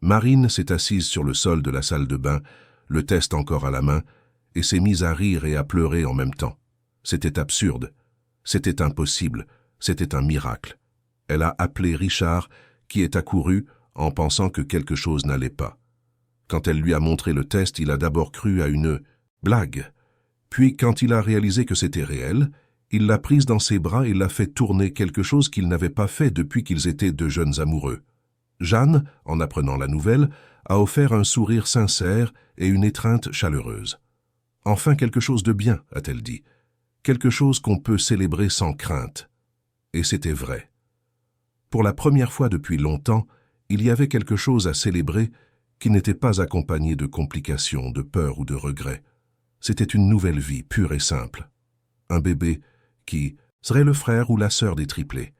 Marine s'est assise sur le sol de la salle de bain, le test encore à la main, et s'est mise à rire et à pleurer en même temps. C'était absurde, c'était impossible, c'était un miracle. Elle a appelé Richard, qui est accouru en pensant que quelque chose n'allait pas. Quand elle lui a montré le test, il a d'abord cru à une blague. Puis, quand il a réalisé que c'était réel, il l'a prise dans ses bras et l'a fait tourner, quelque chose qu'il n'avait pas fait depuis qu'ils étaient 2 jeunes amoureux. Jeanne, en apprenant la nouvelle, a offert un sourire sincère et une étreinte chaleureuse. « Enfin quelque chose de bien », a-t-elle dit. « Quelque chose qu'on peut célébrer sans crainte. » Et c'était vrai. Pour la première fois depuis longtemps, il y avait quelque chose à célébrer qui n'était pas accompagné de complications, de peur ou de regrets. C'était une nouvelle vie, pure et simple. Un bébé qui serait le frère ou la sœur des triplés.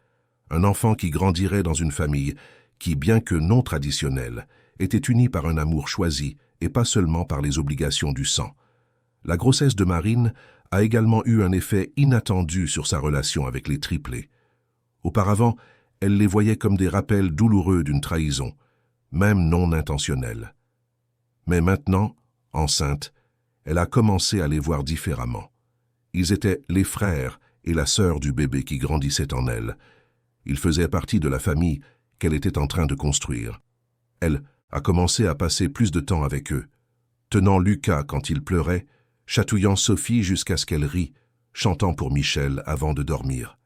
Un enfant qui grandirait dans une famille qui, bien que non traditionnelle, était unie par un amour choisi et pas seulement par les obligations du sang. La grossesse de Marine a également eu un effet inattendu sur sa relation avec les triplés. Auparavant, elle les voyait comme des rappels douloureux d'une trahison, même non intentionnelle. Mais maintenant, enceinte, elle a commencé à les voir différemment. Ils étaient les frères et la sœur du bébé qui grandissait en elle. Ils faisaient partie de la famille qu'elle était en train de construire. Elle a commencé à passer plus de temps avec eux, tenant Lucas quand il pleurait, chatouillant Sophie jusqu'à ce qu'elle rie, chantant pour Michel avant de dormir.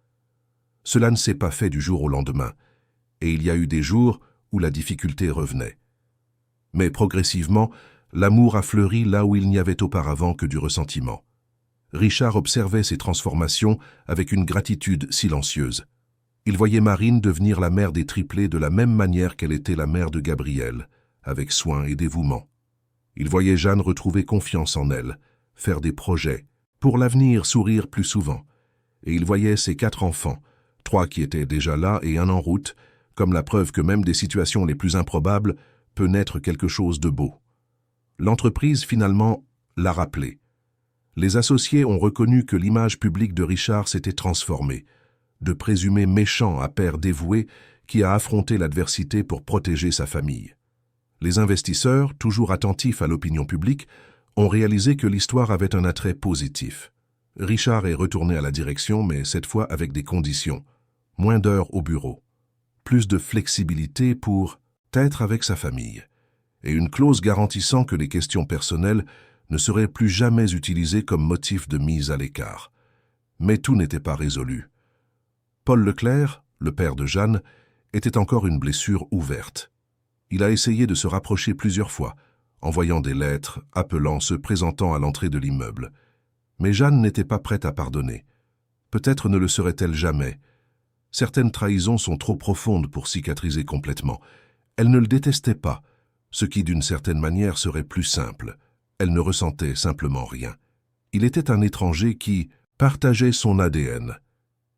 Cela ne s'est pas fait du jour au lendemain, et il y a eu des jours où la difficulté revenait. Mais progressivement, l'amour a fleuri là où il n'y avait auparavant que du ressentiment. Richard observait ces transformations avec une gratitude silencieuse. Il voyait Marine devenir la mère des triplés de la même manière qu'elle était la mère de Gabriel, avec soin et dévouement. Il voyait Jeanne retrouver confiance en elle, faire des projets, pour l'avenir sourire plus souvent. Et il voyait ses 4 enfants, 3 qui étaient déjà là et 1 en route, comme la preuve que même des situations les plus improbables peut naître quelque chose de beau. L'entreprise, finalement, l'a rappelé. Les associés ont reconnu que l'image publique de Richard s'était transformée, de présumé méchant à père dévoué qui a affronté l'adversité pour protéger sa famille. Les investisseurs, toujours attentifs à l'opinion publique, ont réalisé que l'histoire avait un attrait positif. Richard est retourné à la direction, mais cette fois avec des conditions. Moins d'heures au bureau. Plus de flexibilité pour être avec sa famille. Et une clause garantissant que les questions personnelles ne seraient plus jamais utilisées comme motif de mise à l'écart. Mais tout n'était pas résolu. Paul Leclerc, le père de Jeanne, était encore une blessure ouverte. Il a essayé de se rapprocher plusieurs fois, envoyant des lettres, appelant, se présentant à l'entrée de l'immeuble. Mais Jeanne n'était pas prête à pardonner. Peut-être ne le serait-elle jamais. Certaines trahisons sont trop profondes pour cicatriser complètement. Elle ne le détestait pas, ce qui d'une certaine manière serait plus simple. Elle ne ressentait simplement rien. Il était un étranger qui partageait son ADN,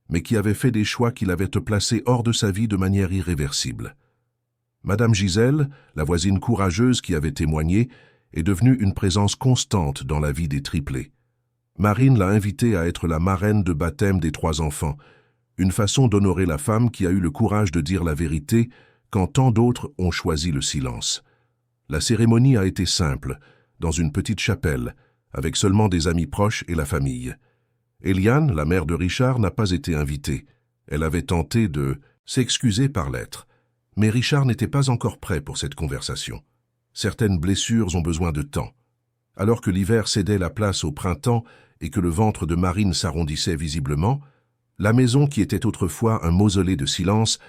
mais qui avait fait des choix qui l'avaient placé hors de sa vie de manière irréversible. Madame Gisèle, la voisine courageuse qui avait témoigné, est devenue une présence constante dans la vie des triplés. Marine l'a invitée à être la marraine de baptême des 3 enfants, une façon d'honorer la femme qui a eu le courage de dire la vérité quand tant d'autres ont choisi le silence. La cérémonie a été simple, dans une petite chapelle, avec seulement des amis proches et la famille. Eliane, la mère de Richard, n'a pas été invitée. Elle avait tenté de s'excuser par lettre. Mais Richard n'était pas encore prêt pour cette conversation. Certaines blessures ont besoin de temps. Alors que l'hiver cédait la place au printemps et que le ventre de Marine s'arrondissait visiblement, la maison qui était autrefois un mausolée de silence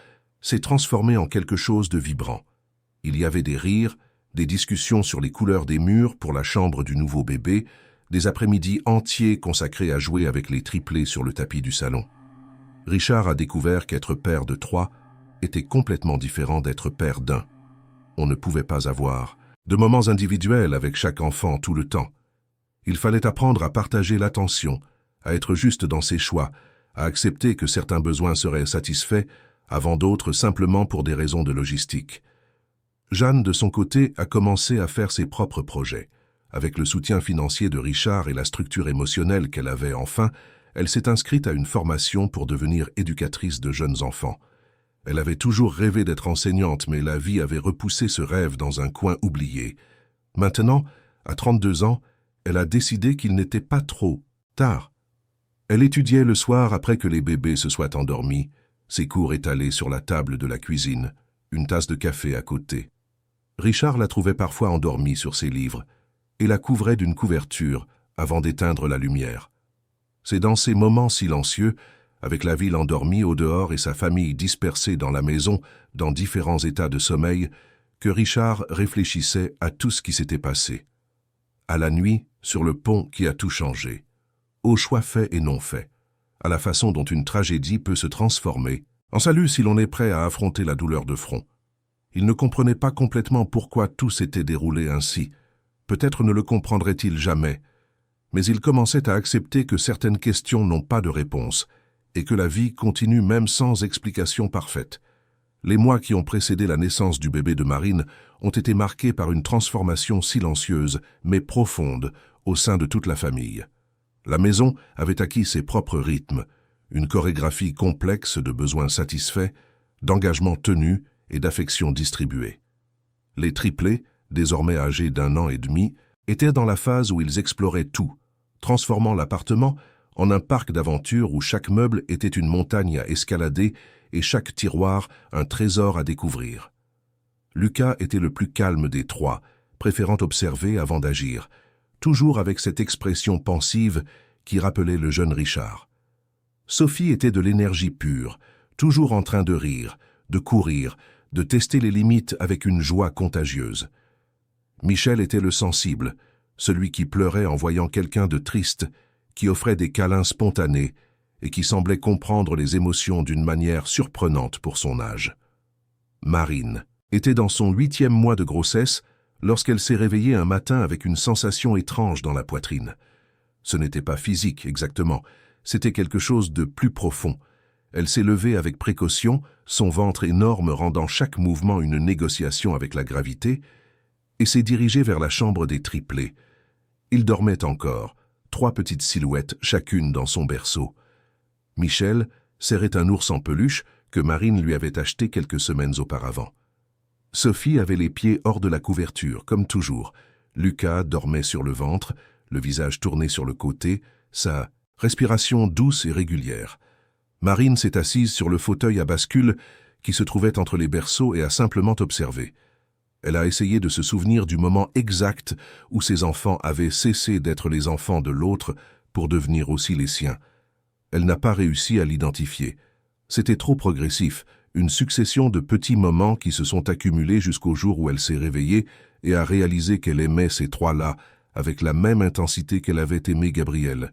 s'est transformée en quelque chose de vibrant. Il y avait des rires, des discussions sur les couleurs des murs pour la chambre du nouveau bébé, des après-midi entiers consacrés à jouer avec les triplés sur le tapis du salon. Richard a découvert qu'être père de 3 était complètement différent d'être père d'un. On ne pouvait pas avoir de moments individuels avec chaque enfant tout le temps. Il fallait apprendre à partager l'attention, à être juste dans ses choix, à accepter que certains besoins seraient satisfaits avant d'autres simplement pour des raisons de logistique. Jeanne, de son côté, a commencé à faire ses propres projets. Avec le soutien financier de Richard et la structure émotionnelle qu'elle avait enfin, elle s'est inscrite à une formation pour devenir éducatrice de jeunes enfants. Elle avait toujours rêvé d'être enseignante, mais la vie avait repoussé ce rêve dans un coin oublié. Maintenant, à 32 ans, elle a décidé qu'il n'était pas trop tard. Elle étudiait le soir après que les bébés se soient endormis, ses cours étalés sur la table de la cuisine, une tasse de café à côté. Richard la trouvait parfois endormie sur ses livres et la couvrait d'une couverture avant d'éteindre la lumière. C'est dans ces moments silencieux, avec la ville endormie au dehors et sa famille dispersée dans la maison dans différents états de sommeil, que Richard réfléchissait à tout ce qui s'était passé. À la nuit, sur le pont qui a tout changé, aux choix faits et non faits, à la façon dont une tragédie peut se transformer en salut si l'on est prêt à affronter la douleur de front. Il ne comprenait pas complètement pourquoi tout s'était déroulé ainsi. Peut-être ne le comprendrait-il jamais, mais il commençait à accepter que certaines questions n'ont pas de réponse et que la vie continue même sans explication parfaite. Les mois qui ont précédé la naissance du bébé de Marine ont été marqués par une transformation silencieuse mais profonde au sein de toute la famille. La maison avait acquis ses propres rythmes, une chorégraphie complexe de besoins satisfaits, d'engagements tenus et d'affections distribuées. Les triplés, désormais âgés d'1 an et demi, étaient dans la phase où ils exploraient tout, transformant l'appartement en un parc d'aventure où chaque meuble était une montagne à escalader et chaque tiroir un trésor à découvrir. Lucas était le plus calme des 3, préférant observer avant d'agir, toujours avec cette expression pensive qui rappelait le jeune Richard. Sophie était de l'énergie pure, toujours en train de rire, de courir, de tester les limites avec une joie contagieuse. Michel était le sensible, celui qui pleurait en voyant quelqu'un de triste, qui offrait des câlins spontanés et qui semblait comprendre les émotions d'une manière surprenante pour son âge. Marine était dans son 8e mois de grossesse lorsqu'elle s'est réveillée un matin avec une sensation étrange dans la poitrine. Ce n'était pas physique exactement, c'était quelque chose de plus profond. Elle s'est levée avec précaution, son ventre énorme rendant chaque mouvement une négociation avec la gravité, et s'est dirigée vers la chambre des triplés. Ils dormaient encore, 3 petites silhouettes chacune dans son berceau. Michel serrait un ours en peluche que Marine lui avait acheté quelques semaines auparavant. Sophie avait les pieds hors de la couverture, comme toujours. Lucas dormait sur le ventre, le visage tourné sur le côté, sa respiration douce et régulière. Marine s'est assise sur le fauteuil à bascule qui se trouvait entre les berceaux et a simplement observé. Elle a essayé de se souvenir du moment exact où ses enfants avaient cessé d'être les enfants de l'autre pour devenir aussi les siens. Elle n'a pas réussi à l'identifier. C'était trop progressif, une succession de petits moments qui se sont accumulés jusqu'au jour où elle s'est réveillée et a réalisé qu'elle aimait ces 3-là avec la même intensité qu'elle avait aimé Gabriel.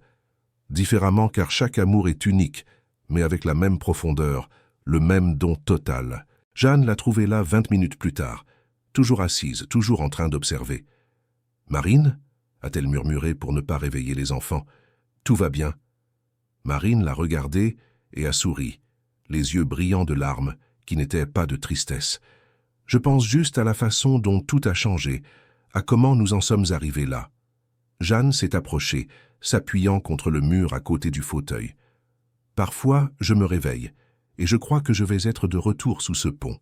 Différemment car chaque amour est unique, mais avec la même profondeur, le même don total. Jeanne l'a trouvée là 20 minutes plus tard, toujours assise, toujours en train d'observer. « Marine » a-t-elle murmuré pour ne pas réveiller les enfants. « Tout va bien. » Marine l'a regardée et a souri, les yeux brillants de larmes, qui n'étaient pas de tristesse. « Je pense juste à la façon dont tout a changé, à comment nous en sommes arrivés là. » Jeanne s'est approchée, s'appuyant contre le mur à côté du fauteuil. « Parfois, je me réveille, et je crois que je vais être de retour sous ce pont.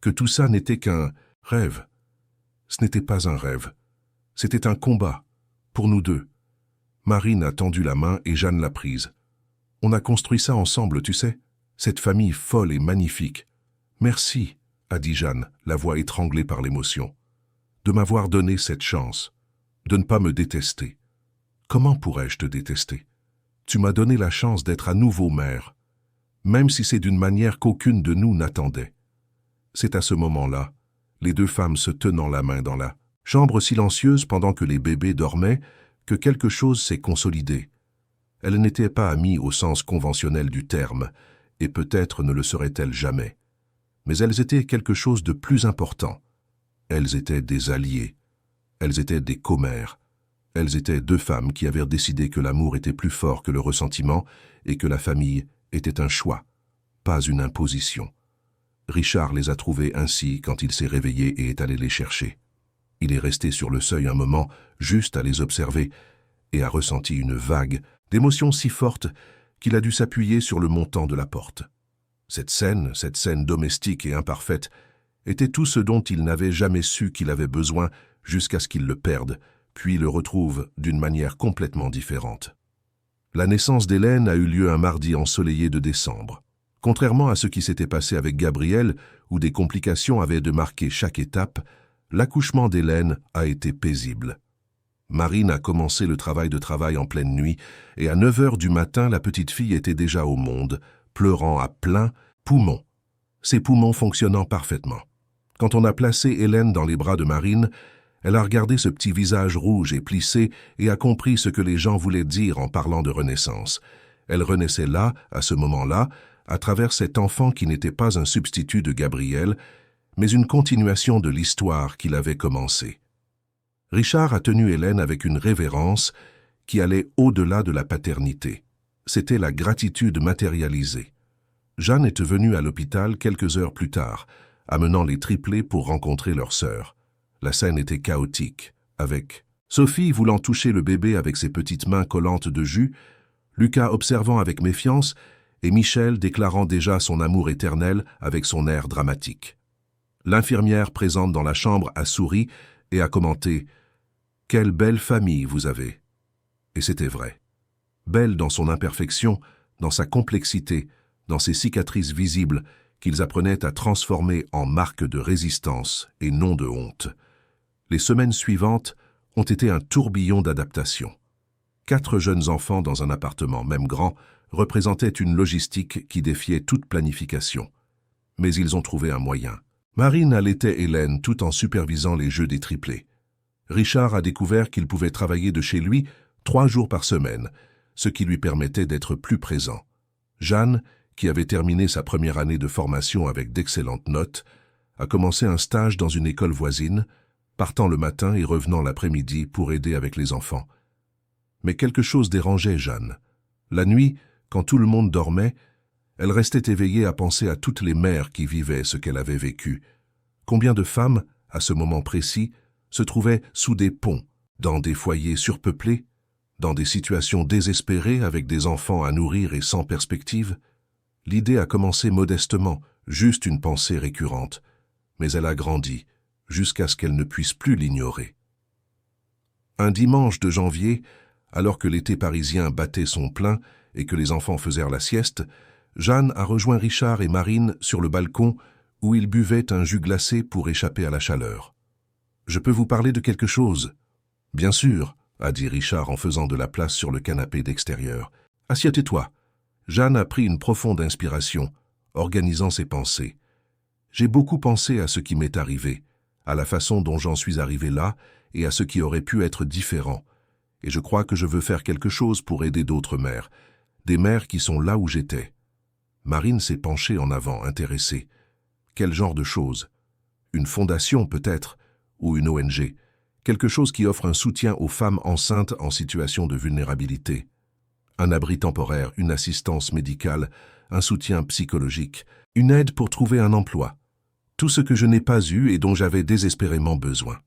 Que tout ça n'était qu'un rêve. Ce n'était pas un rêve. C'était un combat, pour nous deux. » Marine a tendu la main et Jeanne l'a prise. « On a construit ça ensemble, tu sais, cette famille folle et magnifique. Merci, » a dit Jeanne, la voix étranglée par l'émotion, « de m'avoir donné cette chance, de ne pas me détester. Comment pourrais-je te détester? Tu m'as donné la chance d'être à nouveau mère, même si c'est d'une manière qu'aucune de nous n'attendait. » C'est à ce moment-là, les 2 femmes se tenant la main dans la chambre silencieuse pendant que les bébés dormaient, que quelque chose s'est consolidé. Elles n'étaient pas amies au sens conventionnel du terme, et peut-être ne le seraient-elles jamais. Mais elles étaient quelque chose de plus important. Elles étaient des alliés. Elles étaient des commères. Elles étaient deux femmes qui avaient décidé que l'amour était plus fort que le ressentiment et que la famille était un choix, pas une imposition. Richard les a trouvées ainsi quand il s'est réveillé et est allé les chercher. Il est resté sur le seuil un moment, juste à les observer, et a ressenti une vague d'émotions si forte qu'il a dû s'appuyer sur le montant de la porte. Cette scène domestique et imparfaite, était tout ce dont il n'avait jamais su qu'il avait besoin jusqu'à ce qu'il le perde, puis le retrouve d'une manière complètement différente. La naissance d'Hélène a eu lieu un mardi ensoleillé de décembre. Contrairement à ce qui s'était passé avec Gabriel, où des complications avaient de marquer chaque étape, l'accouchement d'Hélène a été paisible. Marine a commencé le travail en pleine nuit, et à 9 heures du matin, la petite fille était déjà au monde, pleurant à pleins poumons, ses poumons fonctionnant parfaitement. Quand on a placé Hélène dans les bras de Marine, elle a regardé ce petit visage rouge et plissé et a compris ce que les gens voulaient dire en parlant de renaissance. Elle renaissait là, à ce moment-là, à travers cet enfant qui n'était pas un substitut de Gabriel, mais une continuation de l'histoire qu'il avait commencée. Richard a tenu Hélène avec une révérence qui allait au-delà de la paternité. C'était la gratitude matérialisée. Jeanne est venue à l'hôpital quelques heures plus tard, amenant les triplés pour rencontrer leur sœur. La scène était chaotique, avec Sophie voulant toucher le bébé avec ses petites mains collantes de jus, Lucas observant avec méfiance et Michel déclarant déjà son amour éternel avec son air dramatique. L'infirmière présente dans la chambre a souri et a commenté « Quelle belle famille vous avez !» Et c'était vrai. Belle dans son imperfection, dans sa complexité, dans ses cicatrices visibles qu'ils apprenaient à transformer en marques de résistance et non de honte. Les semaines suivantes ont été un tourbillon d'adaptation. 4 jeunes enfants dans un appartement, même grand, représentaient une logistique qui défiait toute planification. Mais ils ont trouvé un moyen. Marine allaitait Hélène tout en supervisant les jeux des triplés. Richard a découvert qu'il pouvait travailler de chez lui 3 jours par semaine, ce qui lui permettait d'être plus présent. Jeanne, qui avait terminé sa première année de formation avec d'excellentes notes, a commencé un stage dans une école voisine, partant le matin et revenant l'après-midi pour aider avec les enfants. Mais quelque chose dérangeait Jeanne. La nuit, quand tout le monde dormait, elle restait éveillée à penser à toutes les mères qui vivaient ce qu'elle avait vécu. Combien de femmes, à ce moment précis, se trouvaient sous des ponts, dans des foyers surpeuplés, dans des situations désespérées avec des enfants à nourrir et sans perspective? L'idée a commencé modestement, juste une pensée récurrente, mais elle a grandi, jusqu'à ce qu'elle ne puisse plus l'ignorer. Un dimanche de janvier, alors que l'été parisien battait son plein et que les enfants faisaient la sieste, Jeanne a rejoint Richard et Marine sur le balcon où ils buvaient un jus glacé pour échapper à la chaleur. « Je peux vous parler de quelque chose ?»« Bien sûr », a dit Richard en faisant de la place sur le canapé d'extérieur. « Assieds-toi. » Jeanne a pris une profonde inspiration, organisant ses pensées. « J'ai beaucoup pensé à ce qui m'est arrivé, à la façon dont j'en suis arrivé là et à ce qui aurait pu être différent. Et je crois que je veux faire quelque chose pour aider d'autres mères, des mères qui sont là où j'étais. » Marine s'est penchée en avant, intéressée. Quel genre de choses? Une fondation peut-être, ou une ONG, quelque chose qui offre un soutien aux femmes enceintes en situation de vulnérabilité. Un abri temporaire, une assistance médicale, un soutien psychologique, une aide pour trouver un emploi. Tout ce que je n'ai pas eu et dont j'avais désespérément besoin.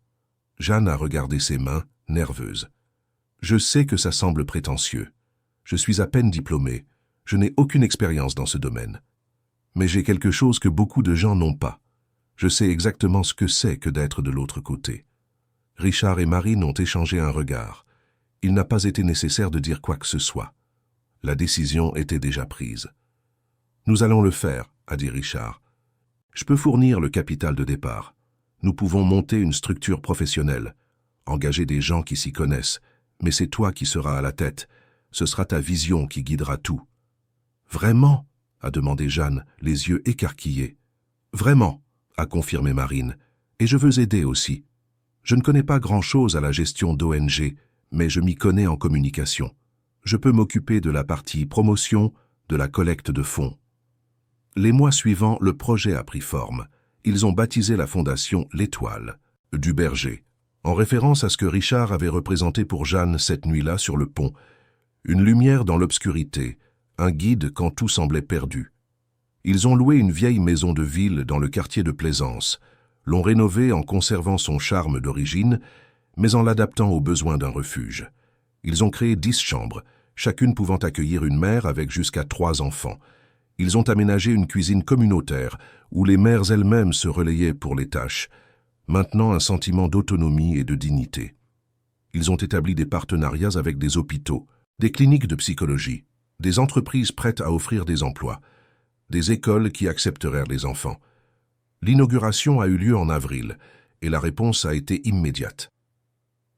Jeanne a regardé ses mains, nerveuse. Je sais que ça semble prétentieux. Je suis à peine diplômée. Je n'ai aucune expérience dans ce domaine. Mais j'ai quelque chose que beaucoup de gens n'ont pas. Je sais exactement ce que c'est que d'être de l'autre côté. Richard et Marine ont échangé un regard. Il n'a pas été nécessaire de dire quoi que ce soit. La décision était déjà prise. « Nous allons le faire », a dit Richard. « Je peux fournir le capital de départ. Nous pouvons monter une structure professionnelle, engager des gens qui s'y connaissent, mais c'est toi qui seras à la tête. Ce sera ta vision qui guidera tout. »« Vraiment ?» a demandé Jeanne, les yeux écarquillés. « Vraiment », a confirmé Marine, « et je veux aider aussi. Je ne connais pas grand-chose à la gestion d'ONG, mais je m'y connais en communication. Je peux m'occuper de la partie promotion, de la collecte de fonds. Les mois suivants, le projet a pris forme. Ils ont baptisé la fondation l'Étoile du Berger, en référence à ce que Richard avait représenté pour Jeanne cette nuit-là sur le pont. Une lumière dans l'obscurité, un guide quand tout semblait perdu. Ils ont loué une vieille maison de ville dans le quartier de Plaisance, l'ont rénovée en conservant son charme d'origine, mais en l'adaptant aux besoins d'un refuge. Ils ont créé 10 chambres, chacune pouvant accueillir une mère avec jusqu'à 3 enfants. Ils ont aménagé une cuisine communautaire où les mères elles-mêmes se relayaient pour les tâches, maintenant un sentiment d'autonomie et de dignité. Ils ont établi des partenariats avec des hôpitaux, des cliniques de psychologie, des entreprises prêtes à offrir des emplois, des écoles qui accepteraient les enfants. L'inauguration a eu lieu en avril et la réponse a été immédiate.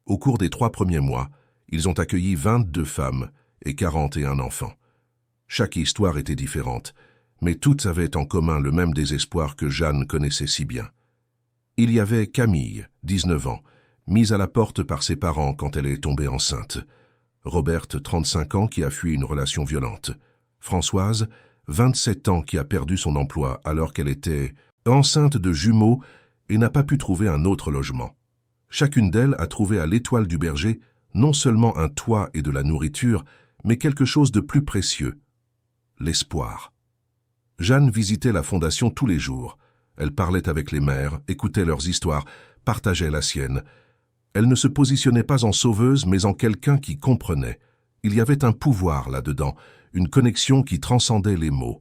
Au cours des 3 premiers mois, ils ont accueilli 22 femmes et 41 enfants. Chaque histoire était différente, mais toutes avaient en commun le même désespoir que Jeanne connaissait si bien. Il y avait Camille, 19 ans, mise à la porte par ses parents quand elle est tombée enceinte. Roberte, 35 ans, qui a fui une relation violente. Françoise, 27 ans, qui a perdu son emploi alors qu'elle était enceinte de jumeaux et n'a pas pu trouver un autre logement. Chacune d'elles a trouvé à l'Étoile du Berger non seulement un toit et de la nourriture, mais quelque chose de plus précieux, l'espoir. Jeanne visitait la fondation tous les jours. Elle parlait avec les mères, écoutait leurs histoires, partageait la sienne. Elle ne se positionnait pas en sauveuse, mais en quelqu'un qui comprenait. Il y avait un pouvoir là-dedans, une connexion qui transcendait les mots.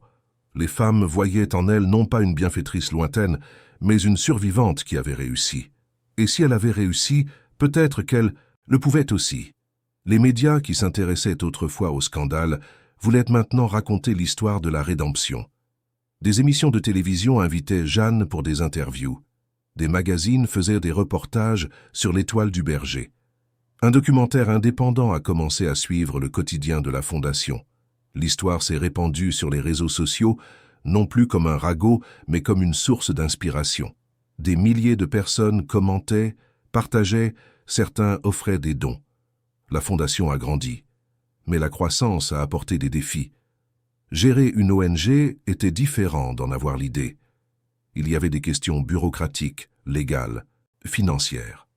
Les femmes voyaient en elle non pas une bienfaitrice lointaine, mais une survivante qui avait réussi. Et si elle avait réussi, peut-être qu'elle le pouvait aussi. Les médias qui s'intéressaient autrefois au scandale voulaient maintenant raconter l'histoire de la rédemption. Des émissions de télévision invitaient Jeanne pour des interviews. Des magazines faisaient des reportages sur l'Étoile du Berger. Un documentaire indépendant a commencé à suivre le quotidien de la Fondation. L'histoire s'est répandue sur les réseaux sociaux, non plus comme un ragot, mais comme une source d'inspiration. Des milliers de personnes commentaient, partageaient, certains offraient des dons. La Fondation a grandi, mais la croissance a apporté des défis. Gérer une ONG était différent d'en avoir l'idée. Il y avait des questions bureaucratiques, légales, financières.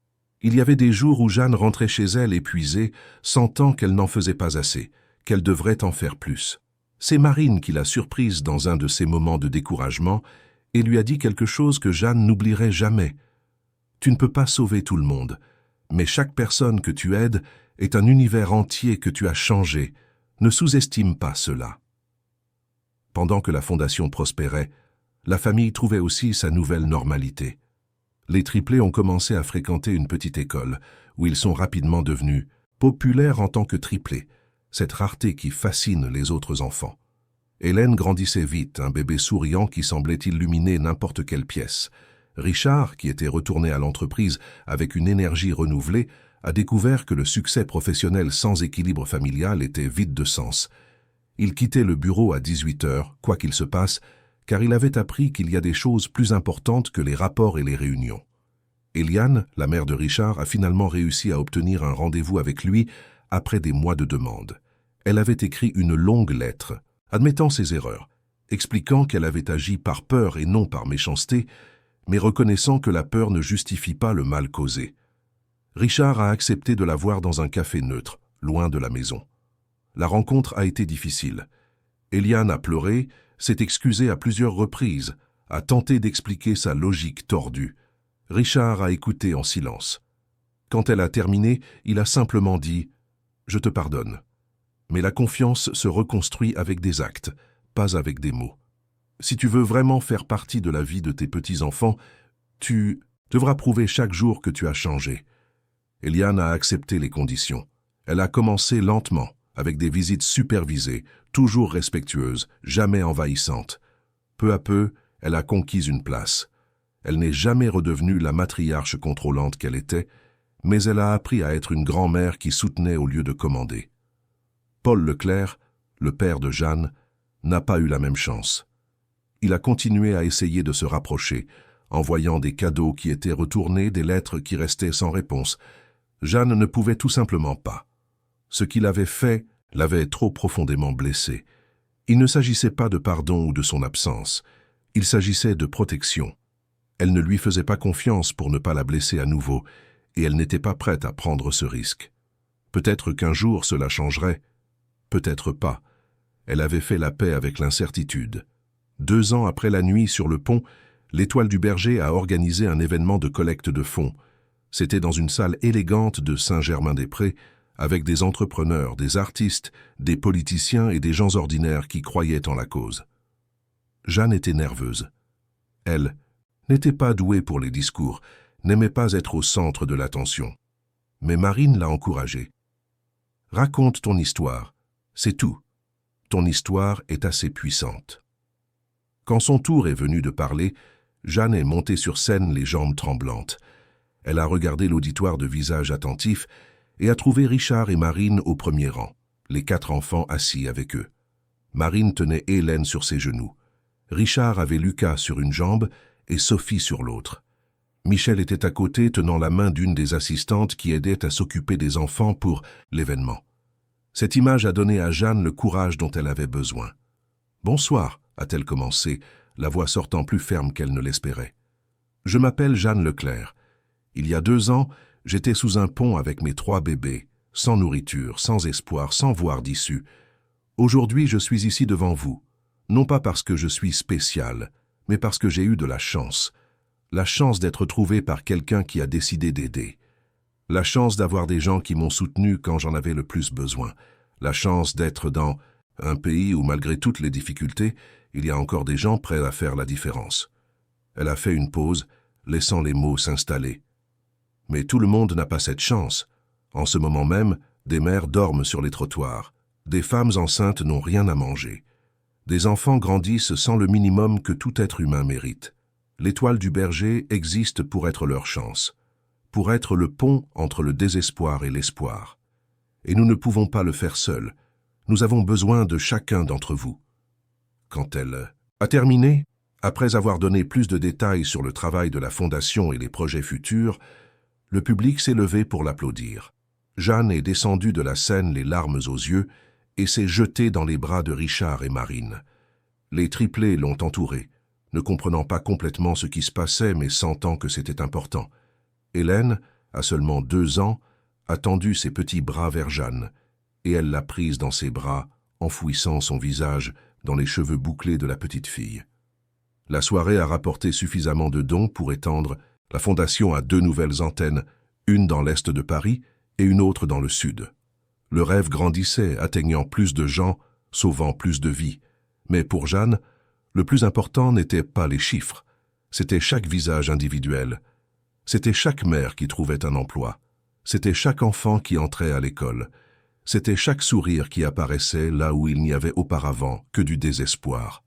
Il y avait des jours où Jeanne rentrait chez elle épuisée, sentant qu'elle n'en faisait pas assez, qu'elle devrait en faire plus. C'est Marine qui l'a surprise dans un de ces moments de découragement et lui a dit quelque chose que Jeanne n'oublierait jamais. « Tu ne peux pas sauver tout le monde, mais chaque personne que tu aides est un univers entier que tu as changé. Ne sous-estime pas cela. » Pendant que la Fondation prospérait, la famille trouvait aussi sa nouvelle normalité. Les triplés ont commencé à fréquenter une petite école, où ils sont rapidement devenus populaires en tant que triplés, cette rareté qui fascine les autres enfants. Hélène grandissait vite, un bébé souriant qui semblait illuminer n'importe quelle pièce. Richard, qui était retourné à l'entreprise avec une énergie renouvelée, a découvert que le succès professionnel sans équilibre familial était vide de sens. Il quittait le bureau à 18 heures, quoi qu'il se passe, car il avait appris qu'il y a des choses plus importantes que les rapports et les réunions. Eliane, la mère de Richard, a finalement réussi à obtenir un rendez-vous avec lui après des mois de demande. Elle avait écrit une longue lettre, admettant ses erreurs, expliquant qu'elle avait agi par peur et non par méchanceté, mais reconnaissant que la peur ne justifie pas le mal causé. Richard a accepté de la voir dans un café neutre, loin de la maison. La rencontre a été difficile. Eliane a pleuré, s'est excusée à plusieurs reprises, a tenté d'expliquer sa logique tordue. Richard a écouté en silence. Quand elle a terminé, il a simplement dit « Je te pardonne ». Mais la confiance se reconstruit avec des actes, pas avec des mots. Si tu veux vraiment faire partie de la vie de tes petits-enfants, tu devras prouver chaque jour que tu as changé. Eliane a accepté les conditions. Elle a commencé lentement, avec des visites supervisées, toujours respectueuses, jamais envahissantes. Peu à peu, elle a conquis une place. Elle n'est jamais redevenue la matriarche contrôlante qu'elle était, mais elle a appris à être une grand-mère qui soutenait au lieu de commander. Paul Leclerc, le père de Jeanne, n'a pas eu la même chance. Il a continué à essayer de se rapprocher, envoyant des cadeaux qui étaient retournés, des lettres qui restaient sans réponse. Jeanne ne pouvait tout simplement pas. Ce qu'il avait fait l'avait trop profondément blessée. Il ne s'agissait pas de pardon ou de son absence. Il s'agissait de protection. Elle ne lui faisait pas confiance pour ne pas la blesser à nouveau, et elle n'était pas prête à prendre ce risque. Peut-être qu'un jour cela changerait, peut-être pas. Elle avait fait la paix avec l'incertitude. 2 ans après la nuit sur le pont, l'Étoile du Berger a organisé un événement de collecte de fonds. C'était dans une salle élégante de Saint-Germain-des-Prés, avec des entrepreneurs, des artistes, des politiciens et des gens ordinaires qui croyaient en la cause. Jeanne était nerveuse. Elle n'était pas douée pour les discours, n'aimait pas être au centre de l'attention. Mais Marine l'a encouragée. « Raconte ton histoire, c'est tout. Ton histoire est assez puissante. » Quand son tour est venu de parler, Jeanne est montée sur scène les jambes tremblantes. Elle a regardé l'auditoire de visage attentif et a trouvé Richard et Marine au premier rang, les 4 enfants assis avec eux. Marine tenait Hélène sur ses genoux. Richard avait Lucas sur une jambe et Sophie sur l'autre. Michel était à côté tenant la main d'une des assistantes qui aidait à s'occuper des enfants pour l'événement. Cette image a donné à Jeanne le courage dont elle avait besoin. « Bonsoir », a-t-elle commencé, la voix sortant plus ferme qu'elle ne l'espérait. « Je m'appelle Jeanne Leclerc. Il y a 2 ans, j'étais sous un pont avec mes 3 bébés, sans nourriture, sans espoir, sans voir d'issue. Aujourd'hui, je suis ici devant vous, non pas parce que je suis spécial, mais parce que j'ai eu de la chance d'être trouvé par quelqu'un qui a décidé d'aider, la chance d'avoir des gens qui m'ont soutenu quand j'en avais le plus besoin, la chance d'être dans un pays où, malgré toutes les difficultés, il y a encore des gens prêts à faire la différence. » Elle a fait une pause, laissant les mots s'installer. Mais tout le monde n'a pas cette chance. En ce moment même, des mères dorment sur les trottoirs. Des femmes enceintes n'ont rien à manger. Des enfants grandissent sans le minimum que tout être humain mérite. L'Étoile du Berger existe pour être leur chance, pour être le pont entre le désespoir et l'espoir. Et nous ne pouvons pas le faire seuls. Nous avons besoin de chacun d'entre vous. Quand elle a terminé, après avoir donné plus de détails sur le travail de la Fondation et les projets futurs, le public s'est levé pour l'applaudir. Jeanne est descendue de la scène les larmes aux yeux et s'est jetée dans les bras de Richard et Marine. Les triplés l'ont entourée, ne comprenant pas complètement ce qui se passait mais sentant que c'était important. Hélène, à seulement 2 ans, a tendu ses petits bras vers Jeanne et elle l'a prise dans ses bras, enfouissant son visage dans les cheveux bouclés de la petite fille. La soirée a rapporté suffisamment de dons pour étendre. La Fondation a 2 nouvelles antennes, une dans l'est de Paris et une autre dans le sud. Le rêve grandissait, atteignant plus de gens, sauvant plus de vies. Mais pour Jeanne, le plus important n'était pas les chiffres, c'était chaque visage individuel. C'était chaque mère qui trouvait un emploi. C'était chaque enfant qui entrait à l'école. C'était chaque sourire qui apparaissait là où il n'y avait auparavant que du désespoir.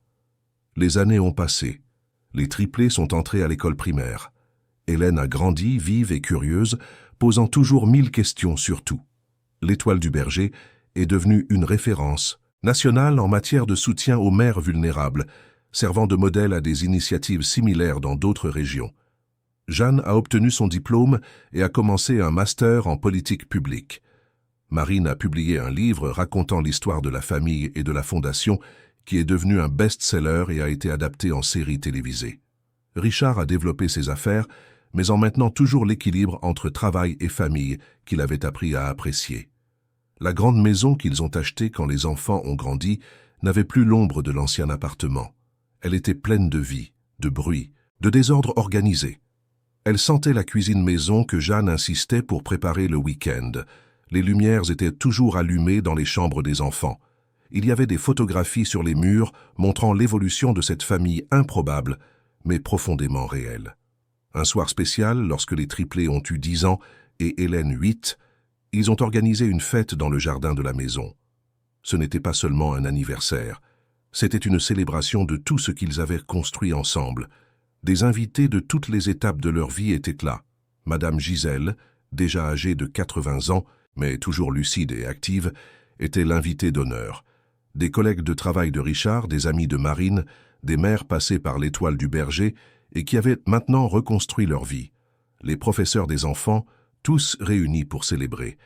Les années ont passé. Les triplés sont entrés à l'école primaire. Hélène a grandi, vive et curieuse, posant toujours 1000 questions sur tout. L'Étoile du Berger est devenue une référence nationale en matière de soutien aux mères vulnérables, servant de modèle à des initiatives similaires dans d'autres régions. Jeanne a obtenu son diplôme et a commencé un master en politique publique. Marine a publié un livre racontant l'histoire de la famille et de la Fondation qui est devenu un best-seller et a été adapté en série télévisée. Richard a développé ses affaires, mais en maintenant toujours l'équilibre entre travail et famille qu'il avait appris à apprécier. La grande maison qu'ils ont achetée quand les enfants ont grandi n'avait plus l'ombre de l'ancien appartement. Elle était pleine de vie, de bruit, de désordre organisé. Elle sentait la cuisine maison que Jeanne insistait pour préparer le week-end. Les lumières étaient toujours allumées dans les chambres des enfants. Il y avait des photographies sur les murs montrant l'évolution de cette famille improbable, mais profondément réelle. Un soir spécial, lorsque les triplés ont eu 10 ans et Hélène 8, ils ont organisé une fête dans le jardin de la maison. Ce n'était pas seulement un anniversaire, c'était une célébration de tout ce qu'ils avaient construit ensemble. Des invités de toutes les étapes de leur vie étaient là. Madame Gisèle, déjà âgée de 80 ans, mais toujours lucide et active, était l'invitée d'honneur. Des collègues de travail de Richard, des amis de Marine, des mères passées par l'Étoile du Berger et qui avaient maintenant reconstruit leur vie. Les professeurs des enfants, tous réunis pour célébrer.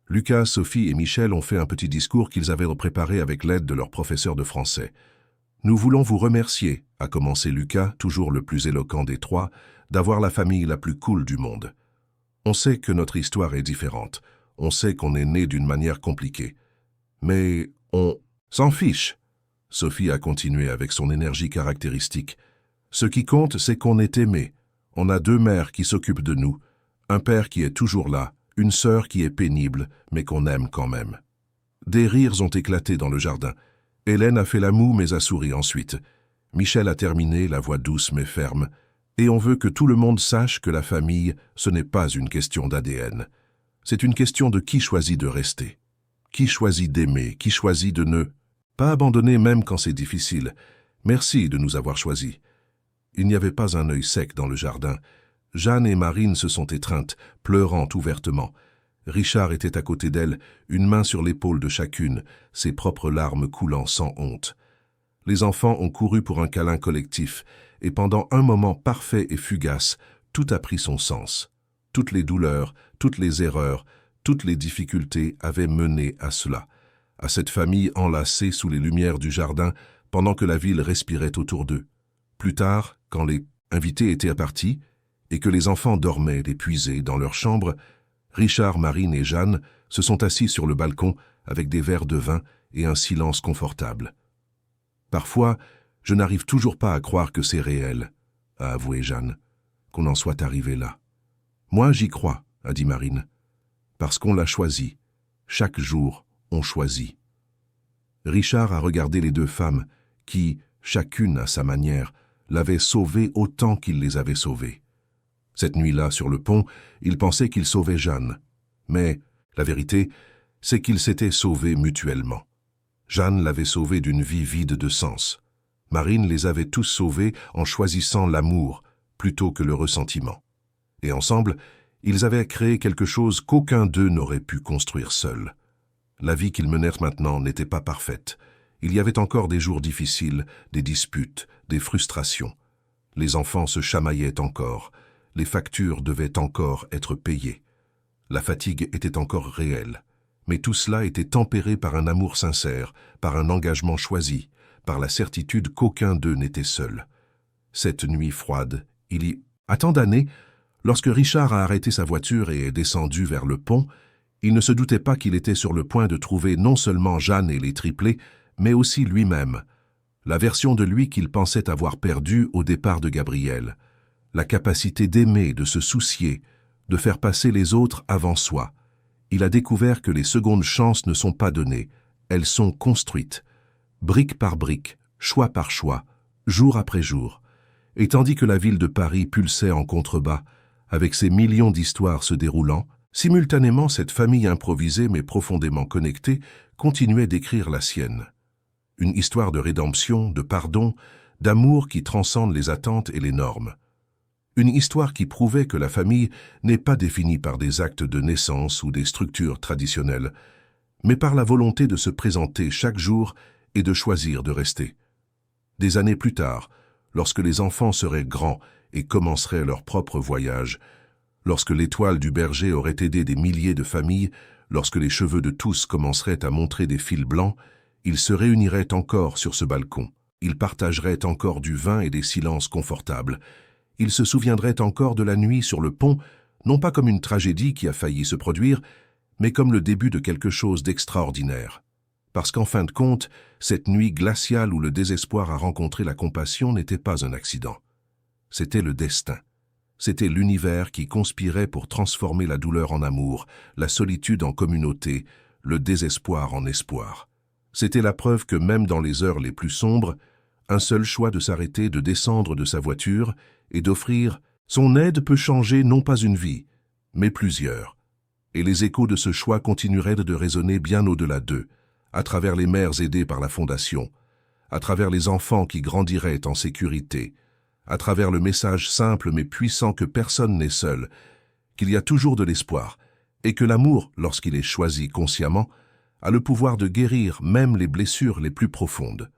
Lucas, Sophie et Michel ont fait un petit discours qu'ils avaient préparé avec l'aide de leur professeur de français. « Nous voulons vous remercier », a commencé Lucas, toujours le plus éloquent des trois, d'avoir la famille la plus cool du monde. On sait que notre histoire est différente. On sait qu'on est né d'une manière compliquée. Mais on s'en fiche. Sophie a continué avec son énergie caractéristique. Ce qui compte, c'est qu'on est aimé. On a 2 mères qui s'occupent de nous, un père qui est toujours là, une sœur qui est pénible, mais qu'on aime quand même. Des rires ont éclaté dans le jardin. Hélène a fait la moue mais a souri ensuite. Michel a terminé, la voix douce mais ferme. Et on veut que tout le monde sache que la famille, ce n'est pas une question d'ADN. C'est une question de qui choisit de rester. Qui choisit d'aimer, qui choisit de ne pas abandonner même quand c'est difficile. Merci de nous avoir choisis. Il n'y avait pas un œil sec dans le jardin. Jeanne et Marine se sont étreintes, pleurant ouvertement. Richard était à côté d'elles, une main sur l'épaule de chacune, ses propres larmes coulant sans honte. Les enfants ont couru pour un câlin collectif, et pendant un moment parfait et fugace, tout a pris son sens. Toutes les douleurs, toutes les erreurs, toutes les difficultés avaient mené à cela, à cette famille enlacée sous les lumières du jardin pendant que la ville respirait autour d'eux. Plus tard, quand les invités étaient partis et que les enfants dormaient épuisés dans leur chambre, Richard, Marine et Jeanne se sont assis sur le balcon avec des verres de vin et un silence confortable. Parfois, je n'arrive toujours pas à croire que c'est réel, a avoué Jeanne, qu'on en soit arrivé là. Moi, j'y crois, a dit Marine, parce qu'on l'a choisi. Chaque jour, on choisit. Richard a regardé les 2 femmes qui, chacune à sa manière, l'avaient sauvé autant qu'il les avait sauvées. Cette nuit-là, sur le pont, il pensait qu'il sauvait Jeanne. Mais la vérité, c'est qu'ils s'étaient sauvés mutuellement. Jeanne l'avait sauvé d'une vie vide de sens. Marine les avait tous sauvés en choisissant l'amour plutôt que le ressentiment. Et ensemble, ils avaient créé quelque chose qu'aucun d'eux n'aurait pu construire seul. La vie qu'ils menèrent maintenant n'était pas parfaite. Il y avait encore des jours difficiles, des disputes, des frustrations. Les enfants se chamaillaient encore. Les factures devaient encore être payées. La fatigue était encore réelle. Mais tout cela était tempéré par un amour sincère, par un engagement choisi, par la certitude qu'aucun d'eux n'était seul. Cette nuit froide, il y a tant d'années, lorsque Richard a arrêté sa voiture et est descendu vers le pont, il ne se doutait pas qu'il était sur le point de trouver non seulement Jeanne et les triplés, mais aussi lui-même, la version de lui qu'il pensait avoir perdue au départ de Gabriel, la capacité d'aimer, de se soucier, de faire passer les autres avant soi. Il a découvert que les secondes chances ne sont pas données, elles sont construites, brique par brique, choix par choix, jour après jour. Et tandis que la ville de Paris pulsait en contrebas, avec ses millions d'histoires se déroulant, simultanément cette famille improvisée mais profondément connectée continuait d'écrire la sienne. Une histoire de rédemption, de pardon, d'amour qui transcende les attentes et les normes. Une histoire qui prouvait que la famille n'est pas définie par des actes de naissance ou des structures traditionnelles, mais par la volonté de se présenter chaque jour et de choisir de rester. Des années plus tard, lorsque les enfants seraient grands et commenceraient leur propre voyage, lorsque l'étoile du berger aurait aidé des milliers de familles, lorsque les cheveux de tous commenceraient à montrer des fils blancs, ils se réuniraient encore sur ce balcon. Ils partageraient encore du vin et des silences confortables. Ils se souviendraient encore de la nuit sur le pont, non pas comme une tragédie qui a failli se produire, mais comme le début de quelque chose d'extraordinaire. Parce qu'en fin de compte, cette nuit glaciale où le désespoir a rencontré la compassion n'était pas un accident. C'était le destin. C'était l'univers qui conspirait pour transformer la douleur en amour, la solitude en communauté, le désespoir en espoir. C'était la preuve que même dans les heures les plus sombres, un seul choix de s'arrêter, de descendre de sa voiture et d'offrir son aide peut changer non pas une vie, mais plusieurs. Et les échos de ce choix continueraient de résonner bien au-delà d'eux, à travers les mères aidées par la Fondation, à travers les enfants qui grandiraient en sécurité, à travers le message simple mais puissant que personne n'est seul, qu'il y a toujours de l'espoir, et que l'amour, lorsqu'il est choisi consciemment, a le pouvoir de guérir même les blessures les plus profondes.